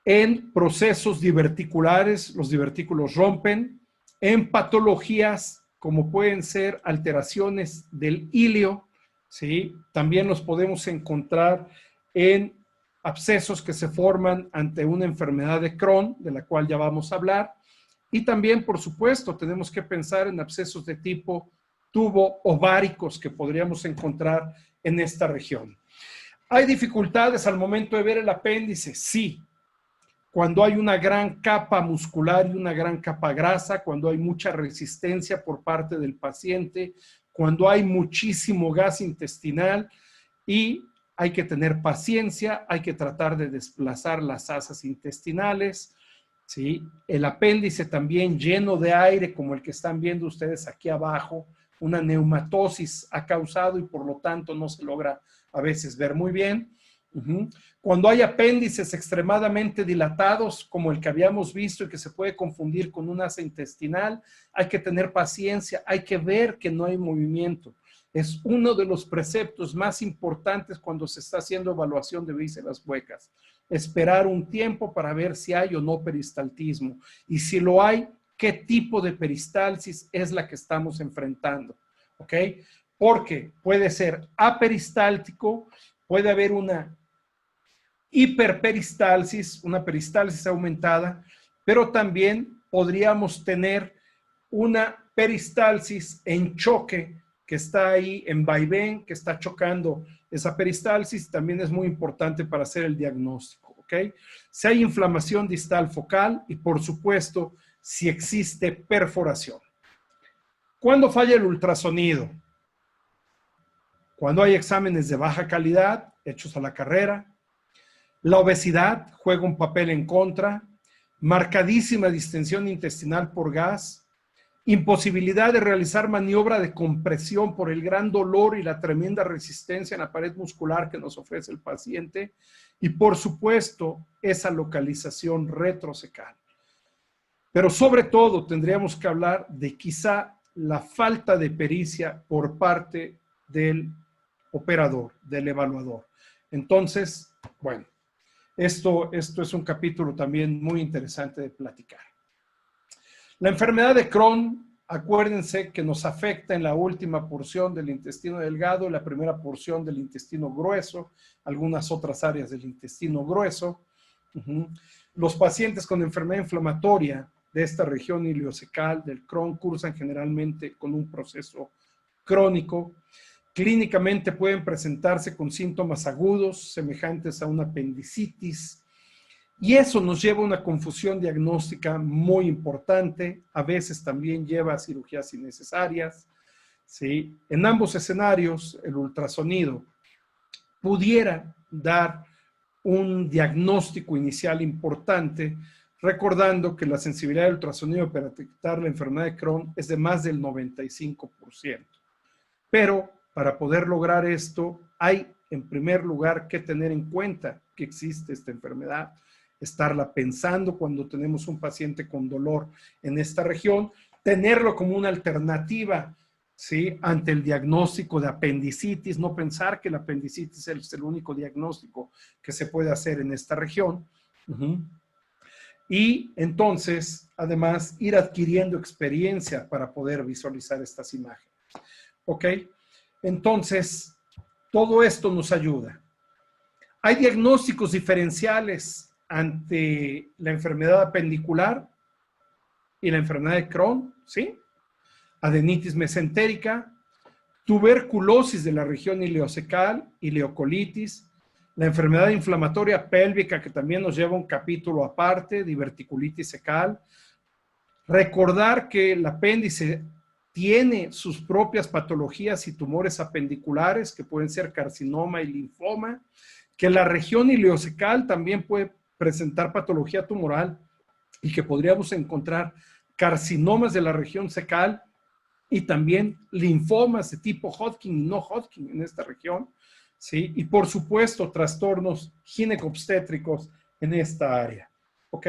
en procesos diverticulares, los divertículos rompen, en patologías como pueden ser alteraciones del ilio, ¿sí? También los podemos encontrar en abscesos que se forman ante una enfermedad de Crohn, de la cual ya vamos a hablar, y también, por supuesto, tenemos que pensar en abscesos de tipo tubo ováricos que podríamos encontrar en esta región. ¿Hay dificultades al momento de ver el apéndice? Sí. Cuando hay una gran capa muscular y una gran capa grasa, cuando hay mucha resistencia por parte del paciente, cuando hay muchísimo gas intestinal, y hay que tener paciencia, hay que tratar de desplazar las asas intestinales, ¿sí? El apéndice también lleno de aire, como el que están viendo ustedes aquí abajo, una neumatosis ha causado y por lo tanto no se logra a veces ver muy bien. Cuando hay apéndices extremadamente dilatados, como el que habíamos visto y que se puede confundir con un asa intestinal, hay que tener paciencia, hay que ver que no hay movimiento. Es uno de los preceptos más importantes cuando se está haciendo evaluación de vísceras huecas. Esperar un tiempo para ver si hay o no peristaltismo. Y si lo hay, ¿qué tipo de peristalsis es la que estamos enfrentando? ¿Ok? Porque puede ser aperistáltico, puede haber una hiperperistalsis, una peristalsis aumentada, pero también podríamos tener una peristalsis en choque que está ahí en vaivén, que está chocando esa peristalsis, también es muy importante para hacer el diagnóstico, ¿ok? Si hay inflamación distal focal y, por supuesto, si existe perforación. ¿Cuándo falla el ultrasonido? Cuando hay exámenes de baja calidad hechos a la carrera, la obesidad juega un papel en contra, marcadísima distensión intestinal por gas, imposibilidad de realizar maniobra de compresión por el gran dolor y la tremenda resistencia en la pared muscular que nos ofrece el paciente, y por supuesto esa localización retrocecal. Pero sobre todo tendríamos que hablar de quizá la falta de pericia por parte del operador, del evaluador. Entonces, bueno, esto es un capítulo también muy interesante de platicar. La enfermedad de Crohn, acuérdense que nos afecta en la última porción del intestino delgado, la primera porción del intestino grueso, algunas otras áreas del intestino grueso. Los pacientes con enfermedad inflamatoria de esta región ileocecal del Crohn cursan generalmente con un proceso crónico. Clínicamente pueden presentarse con síntomas agudos semejantes a una apendicitis, y eso nos lleva a una confusión diagnóstica muy importante. A veces también lleva a cirugías innecesarias, ¿sí? En ambos escenarios, el ultrasonido pudiera dar un diagnóstico inicial importante, recordando que la sensibilidad del ultrasonido para detectar la enfermedad de Crohn es de más del 95%. Pero para poder lograr esto, hay en primer lugar que tener en cuenta que existe esta enfermedad, estarla pensando cuando tenemos un paciente con dolor en esta región, tenerlo como una alternativa, ¿sí?, ante el diagnóstico de apendicitis, no pensar que la apendicitis es el único diagnóstico que se puede hacer en esta región. Y entonces, además, ir adquiriendo experiencia para poder visualizar estas imágenes. ¿Ok? Entonces, todo esto nos ayuda. Hay diagnósticos diferenciales ante la enfermedad apendicular y la enfermedad de Crohn, ¿sí? Adenitis mesentérica, tuberculosis de la región ileocecal, ileocolitis, la enfermedad inflamatoria pélvica, que también nos lleva un capítulo aparte, diverticulitis secal. Recordar que el apéndice tiene sus propias patologías y tumores apendiculares, que pueden ser carcinoma y linfoma, que la región ileocecal también puede presentar patología tumoral y que podríamos encontrar carcinomas de la región cecal y también linfomas de tipo Hodgkin y no Hodgkin en esta región, ¿sí? Y por supuesto trastornos ginecobstétricos en esta área, ¿ok?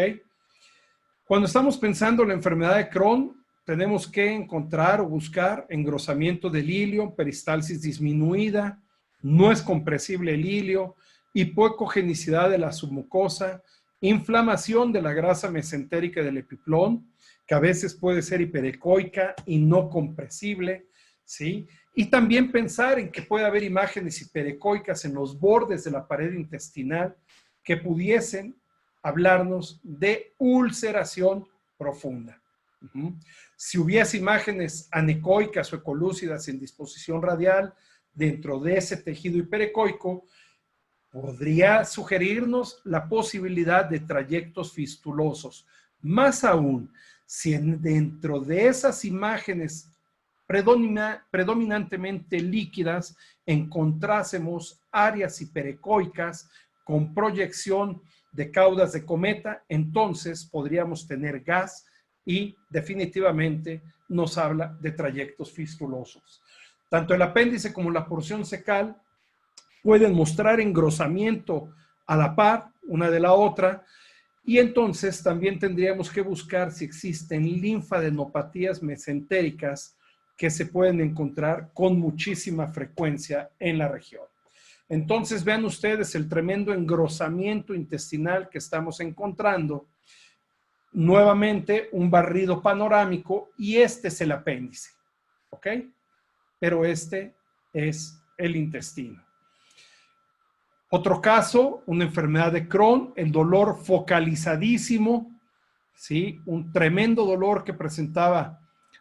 Cuando estamos pensando en la enfermedad de Crohn, tenemos que encontrar o buscar engrosamiento del hilio, peristalsis disminuida, no es compresible el hilio, hipocogenicidad de la submucosa, inflamación de la grasa mesentérica del epiplón, que a veces puede ser hiperecoica y no compresible, ¿sí? Y también pensar en que puede haber imágenes hiperecoicas en los bordes de la pared intestinal que pudiesen hablarnos de ulceración profunda. Si hubiese imágenes anecoicas o ecolúcidas en disposición radial dentro de ese tejido hiperecoico, podría sugerirnos la posibilidad de trayectos fistulosos. Más aún, si dentro de esas imágenes predominantemente líquidas encontrásemos áreas hiperecoicas con proyección de caudas de cometa, entonces podríamos tener gas y definitivamente nos habla de trayectos fistulosos. Tanto el apéndice como la porción cecal pueden mostrar engrosamiento a la par una de la otra, y entonces también tendríamos que buscar si existen linfadenopatías mesentéricas que se pueden encontrar con muchísima frecuencia en la región. Entonces vean ustedes el tremendo engrosamiento intestinal que estamos encontrando. Nuevamente un barrido panorámico y este es el apéndice, ¿ok? Pero este es el intestino. Otro caso, una enfermedad de Crohn, el dolor focalizadísimo, ¿sí? Un tremendo dolor que presentaba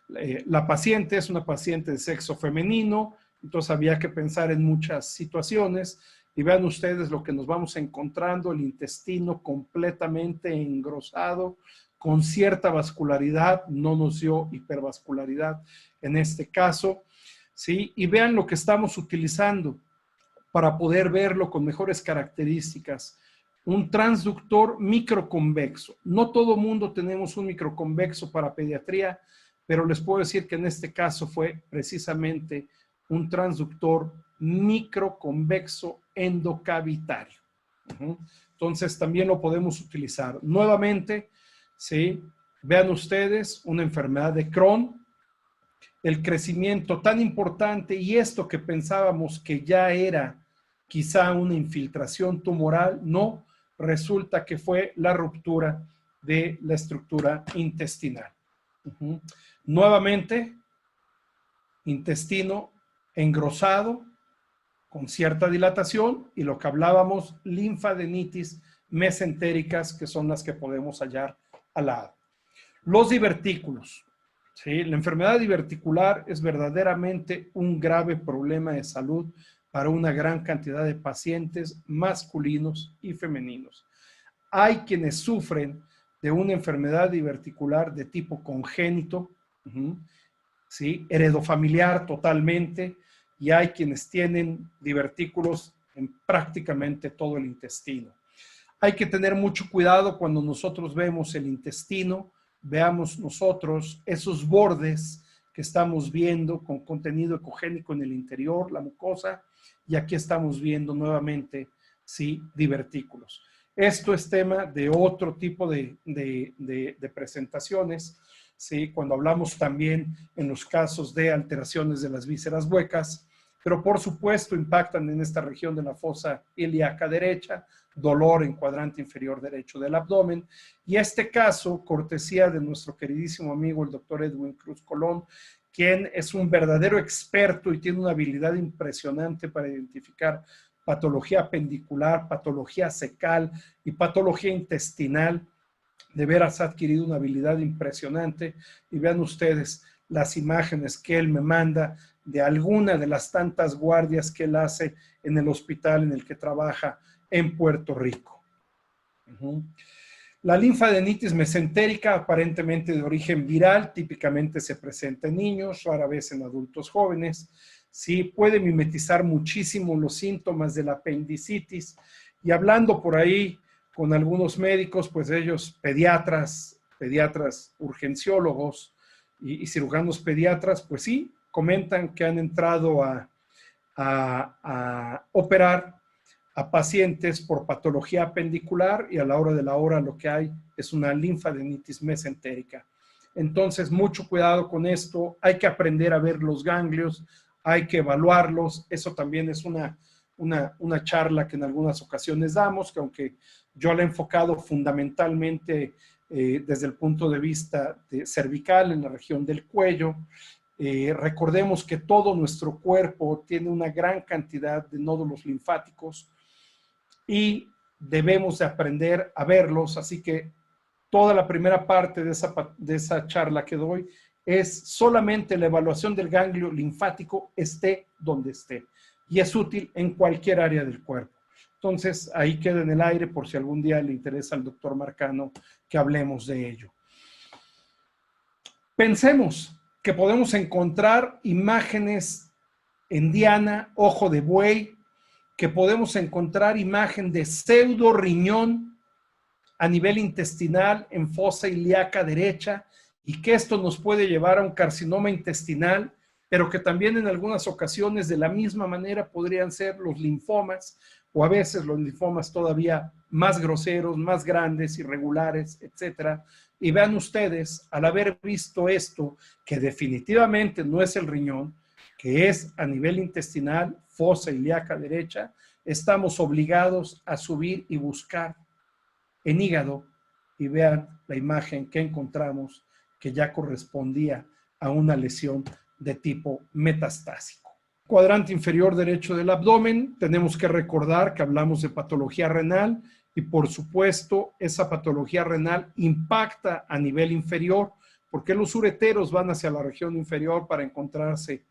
la paciente. Es una paciente de sexo femenino, entonces había que pensar en muchas situaciones. Y vean ustedes lo que nos vamos encontrando: el intestino completamente engrosado, con cierta vascularidad, no nos dio hipervascularidad en este caso, ¿sí? Y vean lo que estamos utilizando para poder verlo con mejores características: un transductor microconvexo. No todo mundo tenemos un microconvexo para pediatría, pero les puedo decir que en este caso fue precisamente un transductor microconvexo endocavitario. Entonces también lo podemos utilizar. Nuevamente, ¿sí? Vean ustedes una enfermedad de Crohn, el crecimiento tan importante, y esto que pensábamos que ya era quizá una infiltración tumoral, no, resulta que fue la ruptura de la estructura intestinal. Nuevamente, intestino engrosado, con cierta dilatación, y lo que hablábamos, linfadenitis mesentéricas, que son las que podemos hallar al lado. Los divertículos, ¿sí? La enfermedad diverticular es verdaderamente un grave problema de salud para una gran cantidad de pacientes masculinos y femeninos. Hay quienes sufren de una enfermedad diverticular de tipo congénito, ¿sí? Heredofamiliar totalmente, y hay quienes tienen divertículos en prácticamente todo el intestino. Hay que tener mucho cuidado cuando nosotros vemos el intestino. Veamos nosotros esos bordes que estamos viendo con contenido ecogénico en el interior, la mucosa, y aquí estamos viendo nuevamente, sí, divertículos. Esto es tema de otro tipo de presentaciones, ¿sí? Cuando hablamos también en los casos de alteraciones de las vísceras huecas, pero por supuesto impactan en esta región de la fosa ilíaca derecha, dolor en cuadrante inferior derecho del abdomen, y este caso, cortesía de nuestro queridísimo amigo el doctor Edwin Cruz Colón, quien es un verdadero experto y tiene una habilidad impresionante para identificar patología apendicular, patología cecal y patología intestinal. De veras ha adquirido una habilidad impresionante, y vean ustedes las imágenes que él me manda de alguna de las tantas guardias que él hace en el hospital en el que trabaja en Puerto Rico. La linfadenitis mesentérica, aparentemente de origen viral, típicamente se presenta en niños, rara vez en adultos jóvenes. Sí, puede mimetizar muchísimo los síntomas de la apendicitis, y hablando por ahí con algunos médicos, pues ellos, pediatras urgenciólogos y cirujanos pediatras, pues sí, comentan que han entrado a operar a pacientes por patología apendicular, y a la hora de la hora lo que hay es una linfadenitis mesentérica. Entonces, mucho cuidado con esto. Hay que aprender a ver los ganglios, hay que evaluarlos. Eso también es una charla que en algunas ocasiones damos, que aunque yo la he enfocado fundamentalmente desde el punto de vista cervical, en la región del cuello, recordemos que todo nuestro cuerpo tiene una gran cantidad de nódulos linfáticos y debemos de aprender a verlos. Así que toda la primera parte de esa charla que doy es solamente la evaluación del ganglio linfático, esté donde esté, y es útil en cualquier área del cuerpo. Entonces, ahí queda en el aire por si algún día le interesa al doctor Marcano que hablemos de ello. Pensemos que podemos encontrar imágenes en diana, ojo de buey, que podemos encontrar imagen de pseudo riñón a nivel intestinal en fosa ilíaca derecha, y que esto nos puede llevar a un carcinoma intestinal, pero que también en algunas ocasiones de la misma manera podrían ser los linfomas, o a veces los linfomas todavía más groseros, más grandes, irregulares, etcétera. Y vean ustedes, al haber visto esto, que definitivamente no es el riñón, que es a nivel intestinal, fosa ilíaca derecha, estamos obligados a subir y buscar en hígado, y vean la imagen que encontramos, que ya correspondía a una lesión de tipo metastásico. Cuadrante inferior derecho del abdomen, tenemos que recordar que hablamos de patología renal, y por supuesto esa patología renal impacta a nivel inferior, porque los ureteros van hacia la región inferior para encontrarse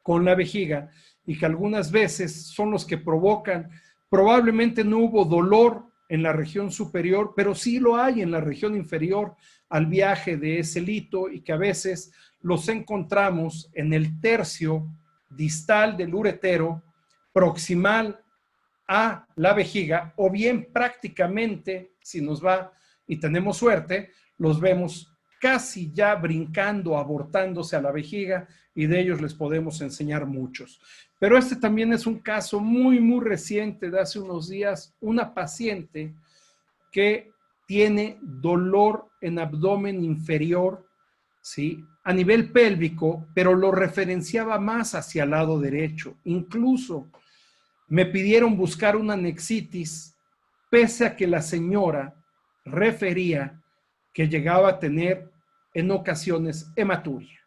con la vejiga y que algunas veces son los que provocan, probablemente no hubo dolor en la región superior, pero sí lo hay en la región inferior al viaje de ese lito y que a veces los encontramos en el tercio distal del uretero proximal a la vejiga, o bien prácticamente, si nos va y tenemos suerte, los vemos casi ya brincando, abortándose a la vejiga, y de ellos les podemos enseñar muchos. Pero este también es un caso muy, muy reciente de hace unos días, una paciente que tiene dolor en abdomen inferior, ¿sí? A nivel pélvico, pero lo referenciaba más hacia el lado derecho. Incluso me pidieron buscar una anexitis, pese a que la señora refería que llegaba a tener en ocasiones hematuria.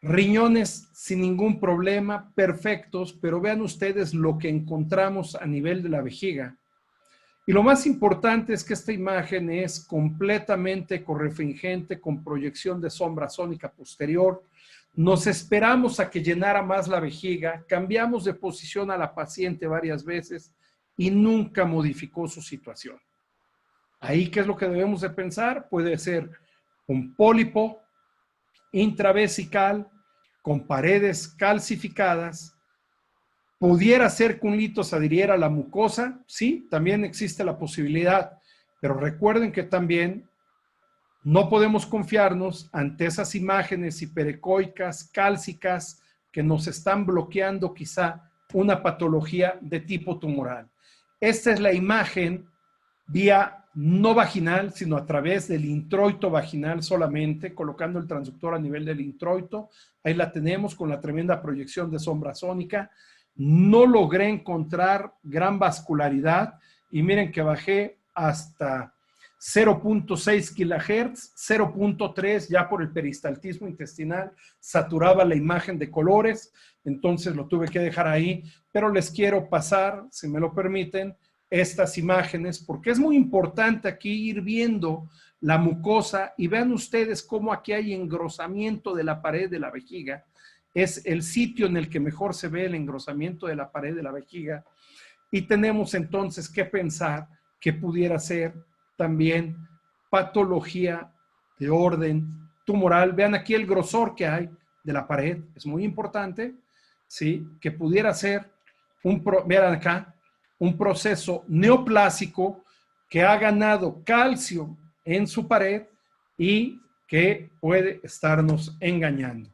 Riñones sin ningún problema, perfectos, pero vean ustedes lo que encontramos a nivel de la vejiga. Y lo más importante es que esta imagen es completamente correfringente con proyección de sombra sónica posterior. Nos esperamos a que llenara más la vejiga, cambiamos de posición a la paciente varias veces y nunca modificó su situación. Ahí, ¿qué es lo que debemos de pensar? Puede ser un pólipo intravesical con paredes calcificadas. ¿Pudiera ser que un lito se adhiriera a la mucosa? Sí, también existe la posibilidad, pero recuerden que también no podemos confiarnos ante esas imágenes hiperecoicas, cálcicas, que nos están bloqueando quizá una patología de tipo tumoral. Esta es la imagen vía no vaginal, sino a través del introito vaginal solamente, colocando el transductor a nivel del introito. Ahí la tenemos con la tremenda proyección de sombra sónica. No logré encontrar gran vascularidad y miren que bajé hasta 0.6 kHz, 0.3 ya por el peristaltismo intestinal, saturaba la imagen de colores, entonces lo tuve que dejar ahí, pero les quiero pasar, si me lo permiten, estas imágenes, porque es muy importante aquí ir viendo la mucosa y vean ustedes cómo aquí hay engrosamiento de la pared de la vejiga. Es el sitio en el que mejor se ve el engrosamiento de la pared de la vejiga. Y tenemos entonces que pensar que pudiera ser también patología de orden tumoral. Vean aquí el grosor que hay de la pared, es muy importante, ¿sí? Que pudiera ser, vean acá, un proceso neoplásico que ha ganado calcio en su pared y que puede estarnos engañando,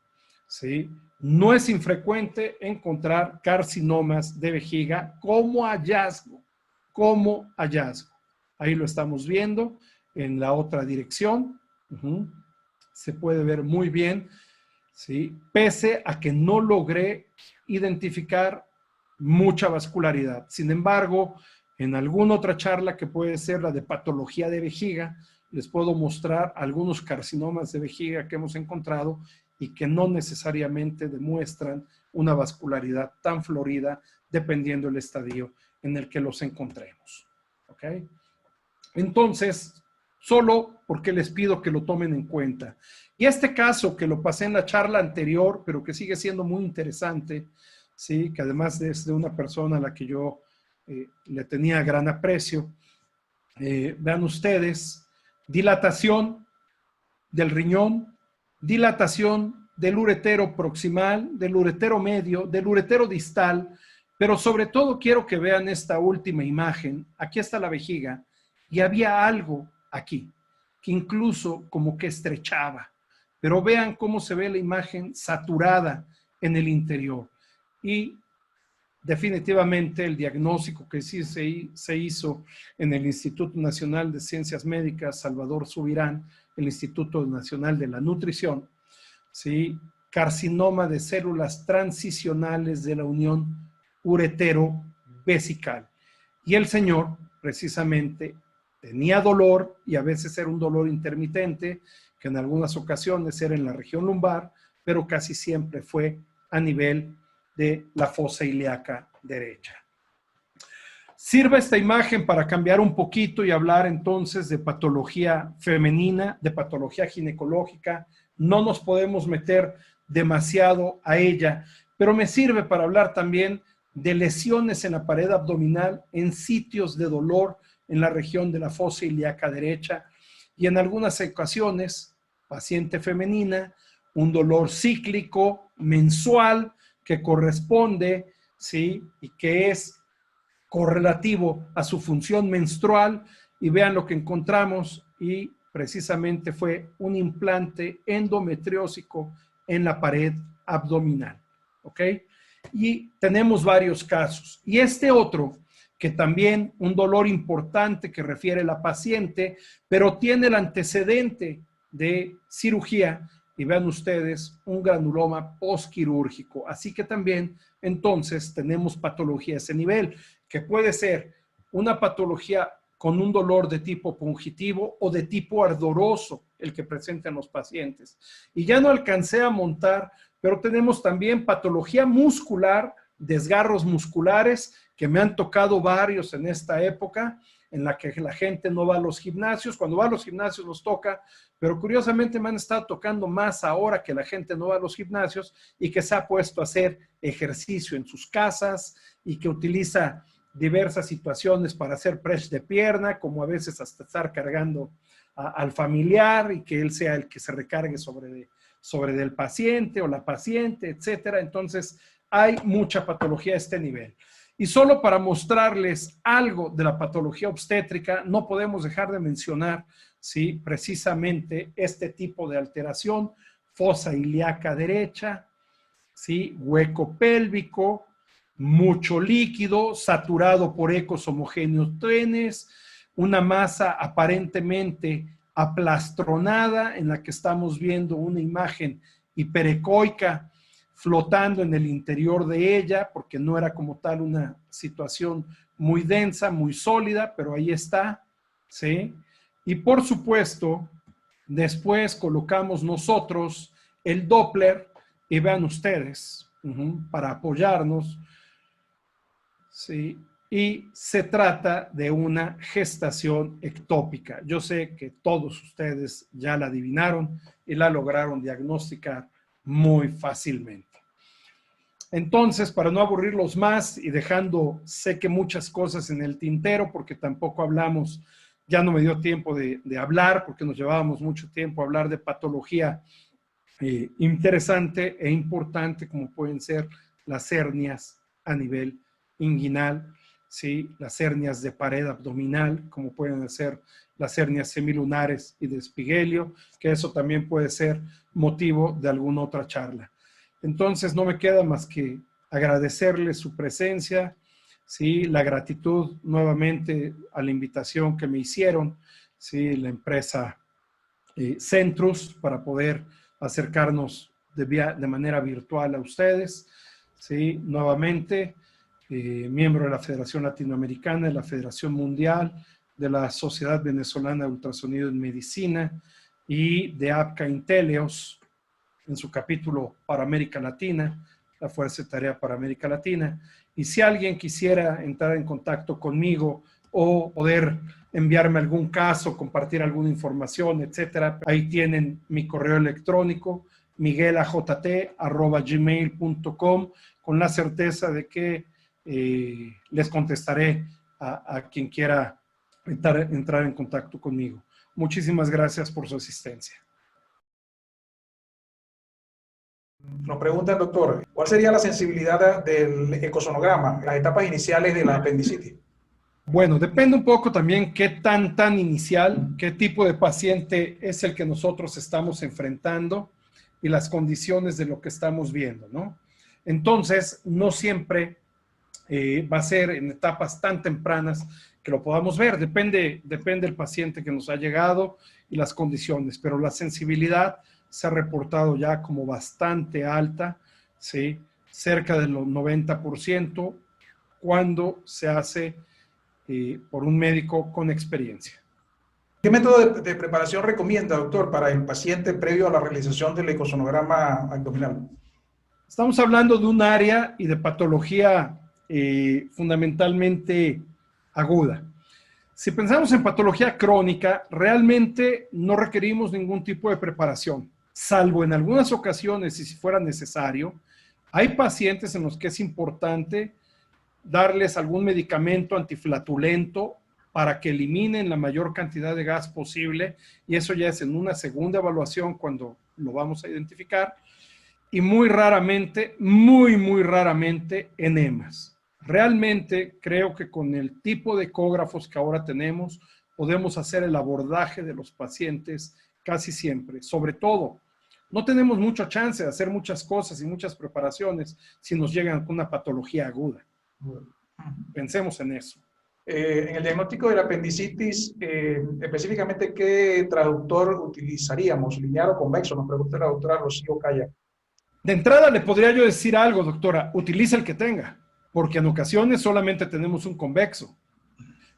¿sí? No es infrecuente encontrar carcinomas de vejiga como hallazgo, Ahí lo estamos viendo en la otra dirección. Se puede ver muy bien, ¿sí? Pese a que no logré identificar mucha vascularidad. Sin embargo, en alguna otra charla que puede ser la de patología de vejiga, les puedo mostrar algunos carcinomas de vejiga que hemos encontrado y que no necesariamente demuestran una vascularidad tan florida dependiendo del estadio en el que los encontremos. ¿Ok? Entonces, solo porque les pido que lo tomen en cuenta. Y este caso que lo pasé en la charla anterior, pero que sigue siendo muy interesante, ¿sí? Que además es de una persona a la que yo le tenía gran aprecio. Vean ustedes, dilatación del riñón, dilatación del uretero proximal, del uretero medio, del uretero distal, pero sobre todo quiero que vean esta última imagen. Aquí está la vejiga y había algo aquí que incluso como que estrechaba, pero vean cómo se ve la imagen saturada en el interior. Y definitivamente el diagnóstico que sí se hizo en el Instituto Nacional de Ciencias Médicas Salvador Subirán, el Instituto Nacional de la Nutrición, ¿sí? Carcinoma de células transicionales de la unión uretero-vesical. Y el señor precisamente tenía dolor y a veces era un dolor intermitente, que en algunas ocasiones era en la región lumbar, pero casi siempre fue a nivel de la fosa ilíaca derecha. Sirva esta imagen para cambiar un poquito y hablar entonces de patología femenina, de patología ginecológica. No nos podemos meter demasiado a ella, pero me sirve para hablar también de lesiones en la pared abdominal, en sitios de dolor en la región de la fosa ilíaca derecha y en algunas ocasiones, paciente femenina, un dolor cíclico, mensual, que corresponde, ¿sí? Y que es correlativo a su función menstrual, y vean lo que encontramos, y precisamente fue un implante endometriósico en la pared abdominal, ¿ok? Y tenemos varios casos. Y este otro, que también un dolor importante que refiere la paciente, pero tiene el antecedente de cirugía, y vean ustedes, un granuloma postquirúrgico. Así que también, entonces, tenemos patología a ese nivel, que puede ser una patología con un dolor de tipo pungitivo o de tipo ardoroso, el que presentan los pacientes. Y ya no alcancé a montar, pero tenemos también patología muscular, desgarros musculares, que me han tocado varios en esta época, en la que la gente no va a los gimnasios. Cuando va a los gimnasios los toca, pero curiosamente me han estado tocando más ahora que la gente no va a los gimnasios y que se ha puesto a hacer ejercicio en sus casas y que utiliza diversas situaciones para hacer press de pierna, como a veces hasta estar cargando al familiar y que él sea el que se recargue sobre del paciente o la paciente, etcétera. Entonces, hay mucha patología a este nivel. Y solo para mostrarles algo de la patología obstétrica, no podemos dejar de mencionar, ¿sí?, precisamente este tipo de alteración: fosa ilíaca derecha, ¿sí?, hueco pélvico, mucho líquido, saturado por ecos homogéneos trenes, una masa aparentemente aplastronada en la que estamos viendo una imagen hiperecoica flotando en el interior de ella, porque no era como tal una situación muy densa, muy sólida, pero ahí está, ¿sí? Y por supuesto, después colocamos nosotros el Doppler, y vean ustedes, para apoyarnos, ¿sí? Y se trata de una gestación ectópica. Yo sé que todos ustedes ya la adivinaron y la lograron diagnosticar muy fácilmente. Entonces, para no aburrirlos más y dejando, sé que muchas cosas en el tintero, porque tampoco hablamos, ya no me dio tiempo de hablar, porque nos llevábamos mucho tiempo a hablar de patología interesante e importante, como pueden ser las hernias a nivel inguinal, ¿sí?, las hernias de pared abdominal, como pueden ser las hernias semilunares y de Espigelio, que eso también puede ser motivo de alguna otra charla. Entonces, no me queda más que agradecerles su presencia, ¿sí?, la gratitud nuevamente a la invitación que me hicieron, ¿sí?, la empresa Centrus, para poder acercarnos de manera virtual a ustedes, ¿sí?, nuevamente, miembro de la Federación Latinoamericana, de la Federación Mundial, de la Sociedad Venezolana de Ultrasonido en Medicina y de APCA Inteleos, en su capítulo para América Latina, la Fuerza de Tarea para América Latina. Y si alguien quisiera entrar en contacto conmigo o poder enviarme algún caso, compartir alguna información, etcétera, ahí tienen mi correo electrónico, miguelajt@gmail.com, con la certeza de que les contestaré a quien quiera entrar en contacto conmigo. Muchísimas gracias por su asistencia. Nos pregunta el doctor, ¿cuál sería la sensibilidad del ecosonograma en las etapas iniciales de la apendicitis? Bueno, depende un poco también qué tan inicial, qué tipo de paciente es el que nosotros estamos enfrentando y las condiciones de lo que estamos viendo, ¿no? Entonces, no siempre va a ser en etapas tan tempranas que lo podamos ver. Depende del paciente que nos ha llegado y las condiciones, pero la sensibilidad se ha reportado ya como bastante alta, ¿sí?, cerca del 90%, cuando se hace por un médico con experiencia. ¿Qué método de preparación recomienda, doctor, para el paciente previo a la realización del ecosonograma abdominal? Estamos hablando de un área y de patología fundamentalmente aguda. Si pensamos en patología crónica, realmente no requerimos ningún tipo de preparación, salvo en algunas ocasiones y si fuera necesario. Hay pacientes en los que es importante darles algún medicamento antiflatulento para que eliminen la mayor cantidad de gas posible, y eso ya es en una segunda evaluación cuando lo vamos a identificar, y muy raramente, muy raramente enemas. Realmente creo que con el tipo de ecógrafos que ahora tenemos, podemos hacer el abordaje de los pacientes casi siempre. Sobre todo, no tenemos mucha chance de hacer muchas cosas y muchas preparaciones si nos llegan con una patología aguda. Pensemos en eso. En el diagnóstico de la apendicitis, específicamente, ¿qué traductor utilizaríamos? ¿Lineal o convexo? Nos pregunta la doctora Rocío Calla. De entrada le podría yo decir algo, doctora, utilice el que tenga, porque en ocasiones solamente tenemos un convexo.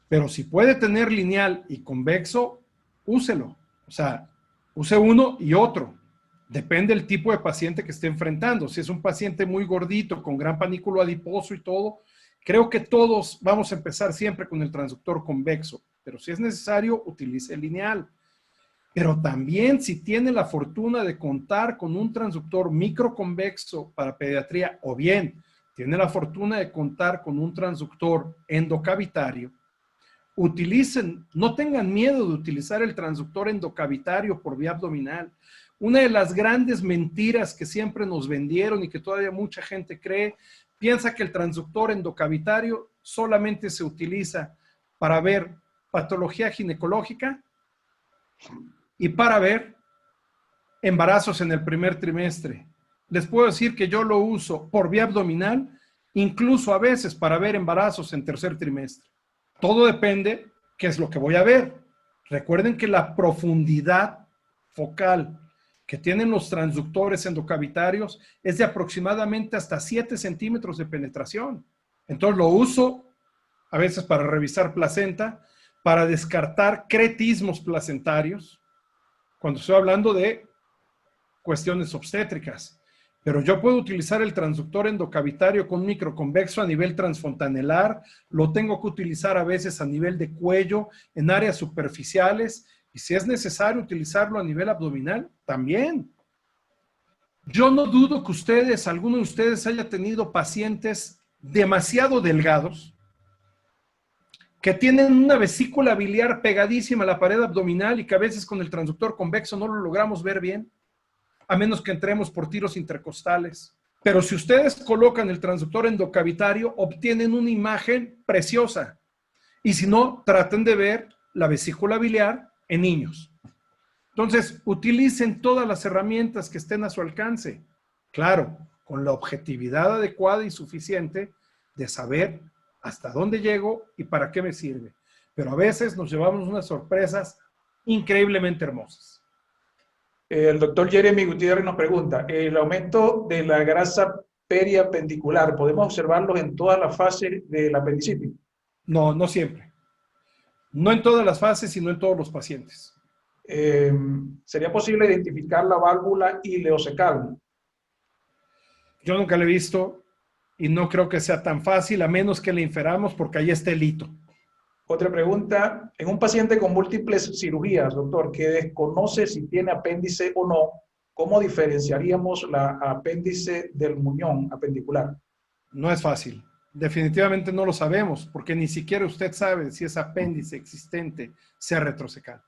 Pero si puede tener lineal y convexo, úselo. O sea, use uno y otro. Depende del tipo de paciente que esté enfrentando. Si es un paciente muy gordito, con gran panículo adiposo y todo, creo que todos vamos a empezar siempre con el transductor convexo. Pero si es necesario, utilice el lineal. Pero también si tiene la fortuna de contar con un transductor microconvexo para pediatría, o bien tiene la fortuna de contar con un transductor endocavitario, utilicen, no tengan miedo de utilizar el transductor endocavitario por vía abdominal. Una de las grandes mentiras que siempre nos vendieron y que todavía mucha gente cree, piensa que el transductor endocavitario solamente se utiliza para ver patología ginecológica y para ver embarazos en el primer trimestre. Les puedo decir que yo lo uso por vía abdominal, incluso a veces para ver embarazos en tercer trimestre. Todo depende qué es lo que voy a ver. Recuerden que la profundidad focal que tienen los transductores endocavitarios es de aproximadamente hasta 7 centímetros de penetración. Entonces lo uso a veces para revisar placenta, para descartar cretismos placentarios, cuando estoy hablando de cuestiones obstétricas. Pero yo puedo utilizar el transductor endocavitario con microconvexo a nivel transfontanelar, lo tengo que utilizar a veces a nivel de cuello, en áreas superficiales, y si es necesario utilizarlo a nivel abdominal, también. Yo no dudo que ustedes, alguno de ustedes haya tenido pacientes demasiado delgados, que tienen una vesícula biliar pegadísima a la pared abdominal y que a veces con el transductor convexo no lo logramos ver bien, a menos que entremos por tiros intercostales. Pero si ustedes colocan el transductor endocavitario, obtienen una imagen preciosa. Y si no, traten de ver la vesícula biliar en niños. Entonces, utilicen todas las herramientas que estén a su alcance. Claro, con la objetividad adecuada y suficiente de saber hasta dónde llego y para qué me sirve. Pero a veces nos llevamos unas sorpresas increíblemente hermosas. El doctor Jeremy Gutiérrez nos pregunta, ¿el aumento de la grasa periapendicular podemos observarlo en todas las fases de la apendicitis? No, no siempre. No en todas las fases y no en todos los pacientes. ¿Sería posible identificar la válvula ileocecal? Yo nunca la he visto y no creo que sea tan fácil, a menos que le inferamos porque ahí está el hito. Otra pregunta, en un paciente con múltiples cirugías, doctor, que desconoce si tiene apéndice o no, ¿cómo diferenciaríamos la apéndice del muñón apendicular? No es fácil. Definitivamente no lo sabemos, porque ni siquiera usted sabe si ese apéndice existente sea retrocecal.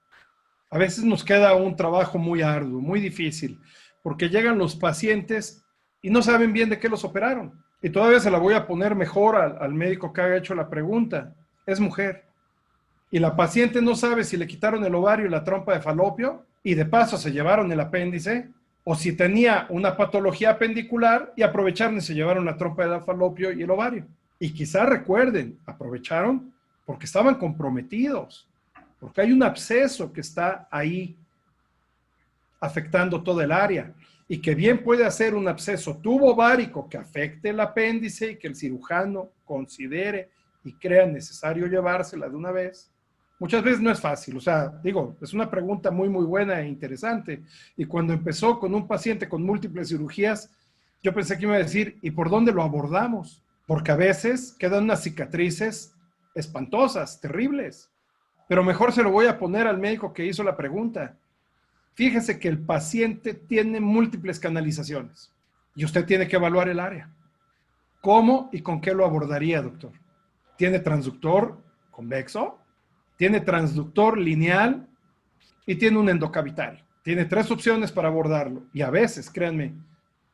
A veces nos queda un trabajo muy arduo, muy difícil, porque llegan los pacientes y no saben bien de qué los operaron. Y todavía se la voy a poner mejor al médico que haya hecho la pregunta. Es mujer. Y la paciente no sabe si le quitaron el ovario y la trompa de falopio y de paso se llevaron el apéndice, o si tenía una patología apendicular y aprovecharon y se llevaron la trompa de falopio y el ovario. Y quizás recuerden, aprovecharon porque estaban comprometidos, porque hay un absceso que está ahí afectando toda el área y que bien puede hacer un absceso tubovárico que afecte el apéndice y que el cirujano considere y crea necesario llevársela de una vez. Muchas veces no es fácil, o sea, digo, es una pregunta muy buena e interesante. Y cuando empezó con un paciente con múltiples cirugías, yo pensé que iba a decir, ¿y por dónde lo abordamos? Porque a veces quedan unas cicatrices espantosas, terribles. Pero mejor se lo voy a poner al médico que hizo la pregunta. Fíjese que el paciente tiene múltiples canalizaciones y usted tiene que evaluar el área. ¿Cómo y con qué lo abordaría, doctor? ¿Tiene transductor convexo? ¿Tiene transductor lineal? Y tiene un endocavitario. Tiene 3 opciones para abordarlo. Y a veces, créanme,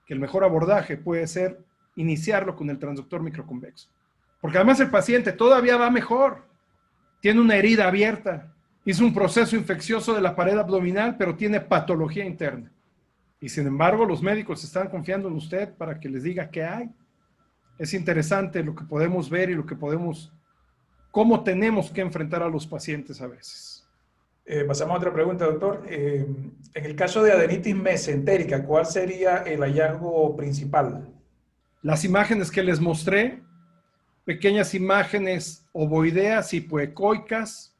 que el mejor abordaje puede ser iniciarlo con el transductor microconvexo. Porque además el paciente todavía va mejor. Tiene una herida abierta. Hizo un proceso infeccioso de la pared abdominal, pero tiene patología interna. Y sin embargo, los médicos están confiando en usted para que les diga qué hay. Es interesante lo que podemos ver y cómo tenemos que enfrentar a los pacientes a veces. Pasamos a otra pregunta, doctor. En el caso de adenitis mesentérica, ¿cuál sería el hallazgo principal? Las imágenes que les mostré, pequeñas imágenes ovoideas hipoecoicas,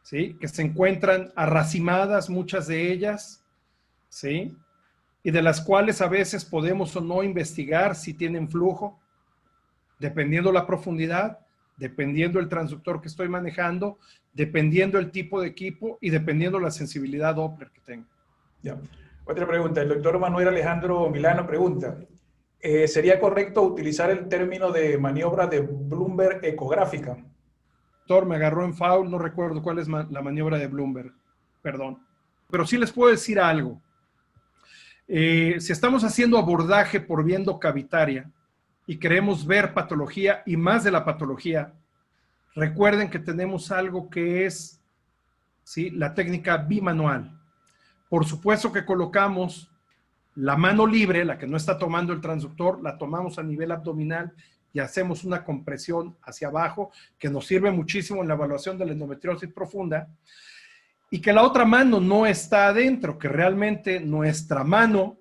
¿sí? Que se encuentran arracimadas, muchas de ellas, ¿sí? Y de las cuales a veces podemos o no investigar si tienen flujo, dependiendo la profundidad, dependiendo el transductor que estoy manejando, dependiendo el tipo de equipo y dependiendo la sensibilidad Doppler que tenga. Ya. Otra pregunta. El doctor Manuel Alejandro Milano pregunta, ¿sería correcto utilizar el término de maniobra de Bloomberg ecográfica? Doctor, me agarró en foul, no recuerdo cuál es la maniobra de Bloomberg, perdón. Pero sí les puedo decir algo. Si estamos haciendo abordaje por vía endocavitaria y queremos ver patología y más de la patología, recuerden que tenemos algo que es, ¿sí?, la técnica bimanual. Por supuesto que colocamos la mano libre, la que no está tomando el transductor, la tomamos a nivel abdominal y hacemos una compresión hacia abajo que nos sirve muchísimo en la evaluación de la endometriosis profunda, y que la otra mano no está adentro, que realmente nuestra mano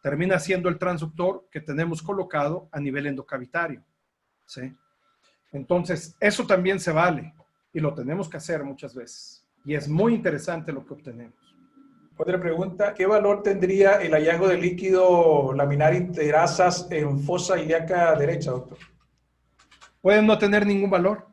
termina siendo el transductor que tenemos colocado a nivel endocavitario, ¿sí? Entonces, eso también se vale y lo tenemos que hacer muchas veces. Y es muy interesante lo que obtenemos. Otra pregunta, ¿qué valor tendría el hallazgo de líquido laminar interasas en fosa ilíaca derecha, doctor? Puede no tener ningún valor.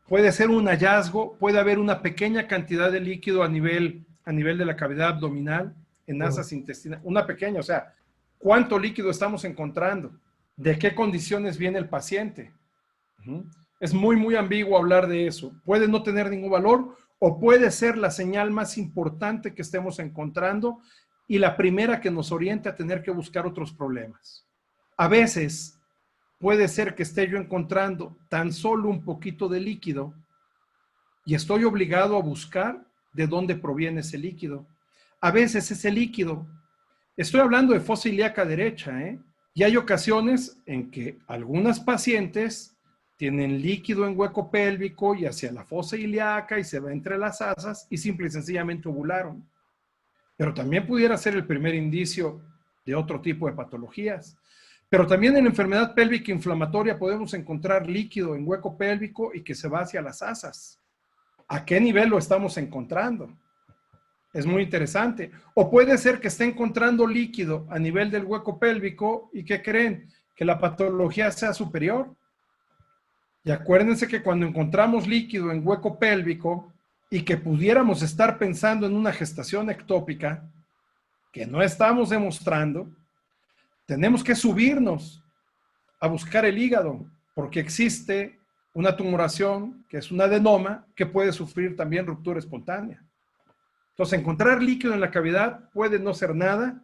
Puede ser un hallazgo, puede haber una pequeña cantidad de líquido a nivel de la cavidad abdominal, en asas intestinales, una pequeña, o sea, ¿cuánto líquido estamos encontrando? ¿De qué condiciones viene el paciente? Es muy, muy ambiguo hablar de eso. Puede no tener ningún valor o puede ser la señal más importante que estemos encontrando y la primera que nos oriente a tener que buscar otros problemas. A veces puede ser que esté yo encontrando tan solo un poquito de líquido y estoy obligado a buscar de dónde proviene ese líquido. A veces ese líquido, estoy hablando de fosa ilíaca derecha, y hay ocasiones en que algunas pacientes tienen líquido en hueco pélvico y hacia la fosa ilíaca y se va entre las asas y simple y sencillamente ovularon. Pero también pudiera ser el primer indicio de otro tipo de patologías. Pero también en enfermedad pélvica inflamatoria podemos encontrar líquido en hueco pélvico y que se va hacia las asas. ¿A qué nivel lo estamos encontrando? Es muy interesante. O puede ser que esté encontrando líquido a nivel del hueco pélvico y ¿qué creen? Que la patología sea superior. Y acuérdense que cuando encontramos líquido en hueco pélvico y que pudiéramos estar pensando en una gestación ectópica, que no estamos demostrando, tenemos que subirnos a buscar el hígado, porque existe una tumoración, que es un adenoma, que puede sufrir también ruptura espontánea. Entonces, encontrar líquido en la cavidad puede no ser nada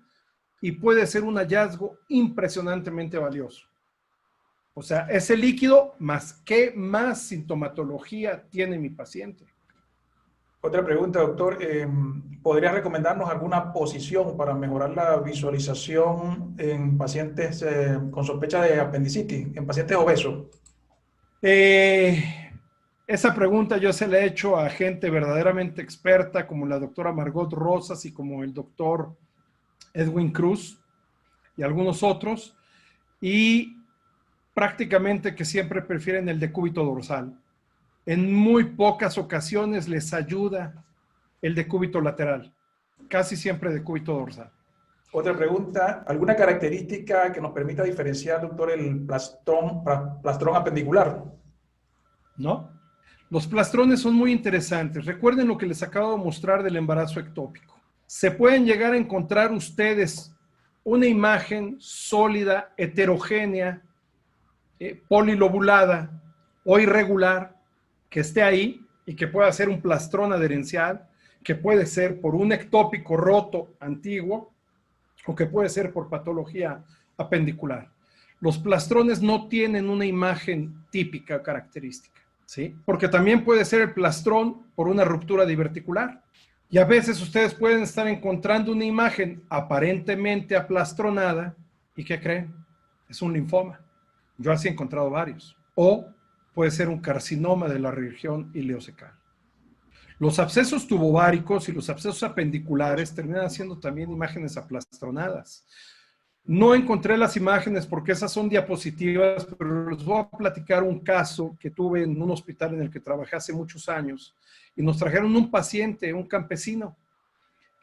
y puede ser un hallazgo impresionantemente valioso. O sea, ese líquido, más ¿qué más sintomatología tiene mi paciente? Otra pregunta, doctor. ¿Podría recomendarnos alguna posición para mejorar la visualización en pacientes con sospecha de apendicitis, en pacientes obesos? Esa pregunta yo se la he hecho a gente verdaderamente experta, como la doctora Margot Rosas y como el doctor Edwin Cruz y algunos otros, y prácticamente que siempre prefieren el decúbito dorsal. En muy pocas ocasiones les ayuda el decúbito lateral, casi siempre decúbito dorsal. Otra pregunta, ¿alguna característica que nos permita diferenciar, doctor, el plastrón apendicular? ¿no? Los plastrones son muy interesantes. Recuerden lo que les acabo de mostrar del embarazo ectópico. Se pueden llegar a encontrar ustedes una imagen sólida, heterogénea, polilobulada o irregular, que esté ahí y que pueda ser un plastrón adherencial, que puede ser por un ectópico roto antiguo o que puede ser por patología apendicular. Los plastrones no tienen una imagen típica característica, ¿sí? Porque también puede ser el plastrón por una ruptura diverticular. Y a veces ustedes pueden estar encontrando una imagen aparentemente aplastronada y ¿qué creen? Es un linfoma. Yo así he encontrado varios. O puede ser un carcinoma de la región ileocecal. Los abscesos tubováricos y los abscesos apendiculares terminan siendo también imágenes aplastronadas. No encontré las imágenes porque esas son diapositivas, pero les voy a platicar un caso que tuve en un hospital en el que trabajé hace muchos años y nos trajeron un paciente, un campesino,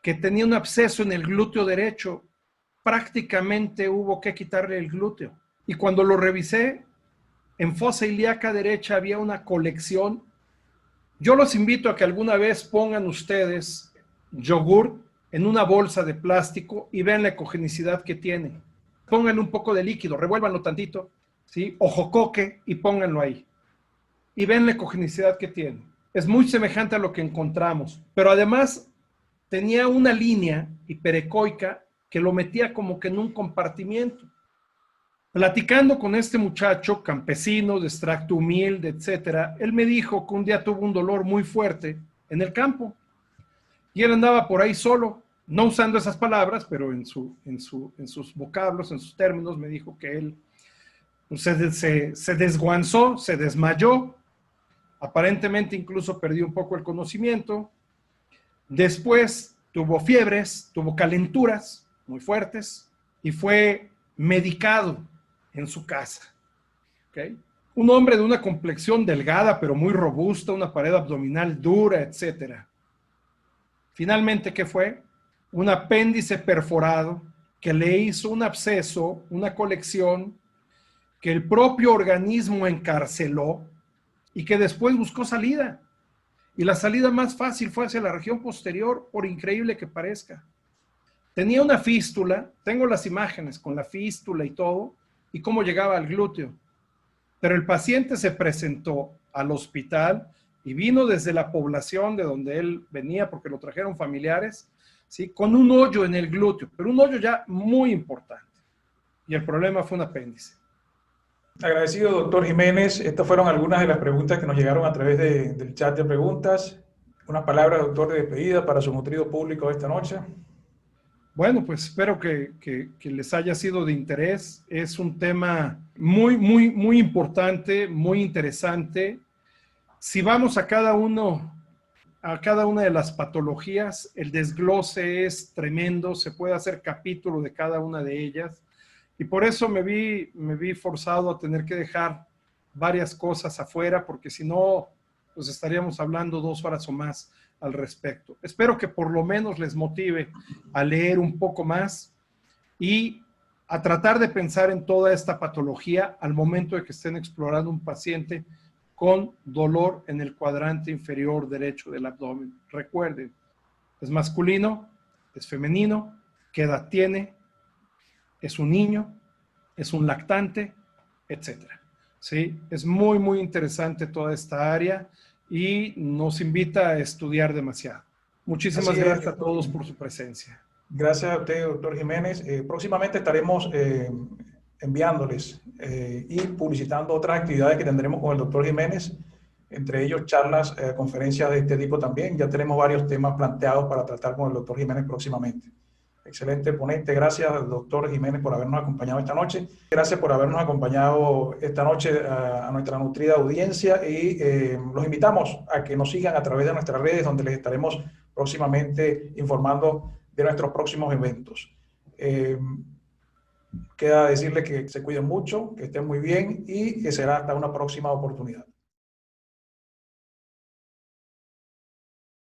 que tenía un absceso en el glúteo derecho. Prácticamente hubo que quitarle el glúteo. Y cuando lo revisé, en fosa ilíaca derecha había una colección. Yo los invito a que alguna vez pongan ustedes yogur en una bolsa de plástico y vean la ecogenicidad que tiene. Pónganle un poco de líquido, revuélvanlo tantito, ¿sí? O jocoque y pónganlo ahí. Y ven la ecogenicidad que tiene. Es muy semejante a lo que encontramos, pero además tenía una línea hiperecoica que lo metía como que en un compartimiento. Platicando con este muchacho campesino, de extracto humilde, etcétera, él me dijo que un día tuvo un dolor muy fuerte en el campo y él andaba por ahí solo, no usando esas palabras, pero en sus vocablos, en sus términos, me dijo que él se desguanzó, se desmayó, aparentemente incluso perdió un poco el conocimiento. Después tuvo fiebres, tuvo calenturas muy fuertes y fue medicado en su casa. ¿Okay? Un hombre de una complexión delgada pero muy robusta, una pared abdominal dura, etcétera. Finalmente, ¿qué fue? Un apéndice perforado que le hizo un absceso, una colección que el propio organismo encarceló y que después buscó salida. Y la salida más fácil fue hacia la región posterior, por increíble que parezca. Tenía una fístula, tengo las imágenes con la fístula y todo, y cómo llegaba al glúteo. Pero el paciente se presentó al hospital y vino desde la población de donde él venía, porque lo trajeron familiares, ¿sí? Con un hoyo en el glúteo, pero un hoyo ya muy importante. Y el problema fue un apéndice. Agradecido, doctor Jiménez. Estas fueron algunas de las preguntas que nos llegaron a través del chat de preguntas. Unas palabras, doctor, de despedida para su nutrido público esta noche. Bueno, pues espero que les haya sido de interés. Es un tema muy importante, muy interesante. Si vamos a cada una de las patologías, el desglose es tremendo, se puede hacer capítulo de cada una de ellas. Y por eso me vi forzado a tener que dejar varias cosas afuera, porque si no, pues estaríamos hablando 2 horas o más al respecto. Espero que por lo menos les motive a leer un poco más y a tratar de pensar en toda esta patología al momento de que estén explorando un paciente con dolor en el cuadrante inferior derecho del abdomen. Recuerden, es masculino, es femenino, qué edad tiene, es un niño, es un lactante, etcétera. ¿Sí? Es muy interesante toda esta área y nos invita a estudiar demasiado. Muchísimas gracias a todos por su presencia. Gracias a usted, doctor Jiménez. Próximamente estaremos enviándoles y publicitando otras actividades que tendremos con el doctor Jiménez, entre ellos charlas, conferencias de este tipo también. Ya tenemos varios temas planteados para tratar con el doctor Jiménez próximamente. Excelente ponente. Gracias, doctor Jiménez, por habernos acompañado esta noche. Gracias por habernos acompañado esta noche a nuestra nutrida audiencia y los invitamos a que nos sigan a través de nuestras redes, donde les estaremos próximamente informando de nuestros próximos eventos. Queda decirles que se cuiden mucho, que estén muy bien y que será hasta una próxima oportunidad.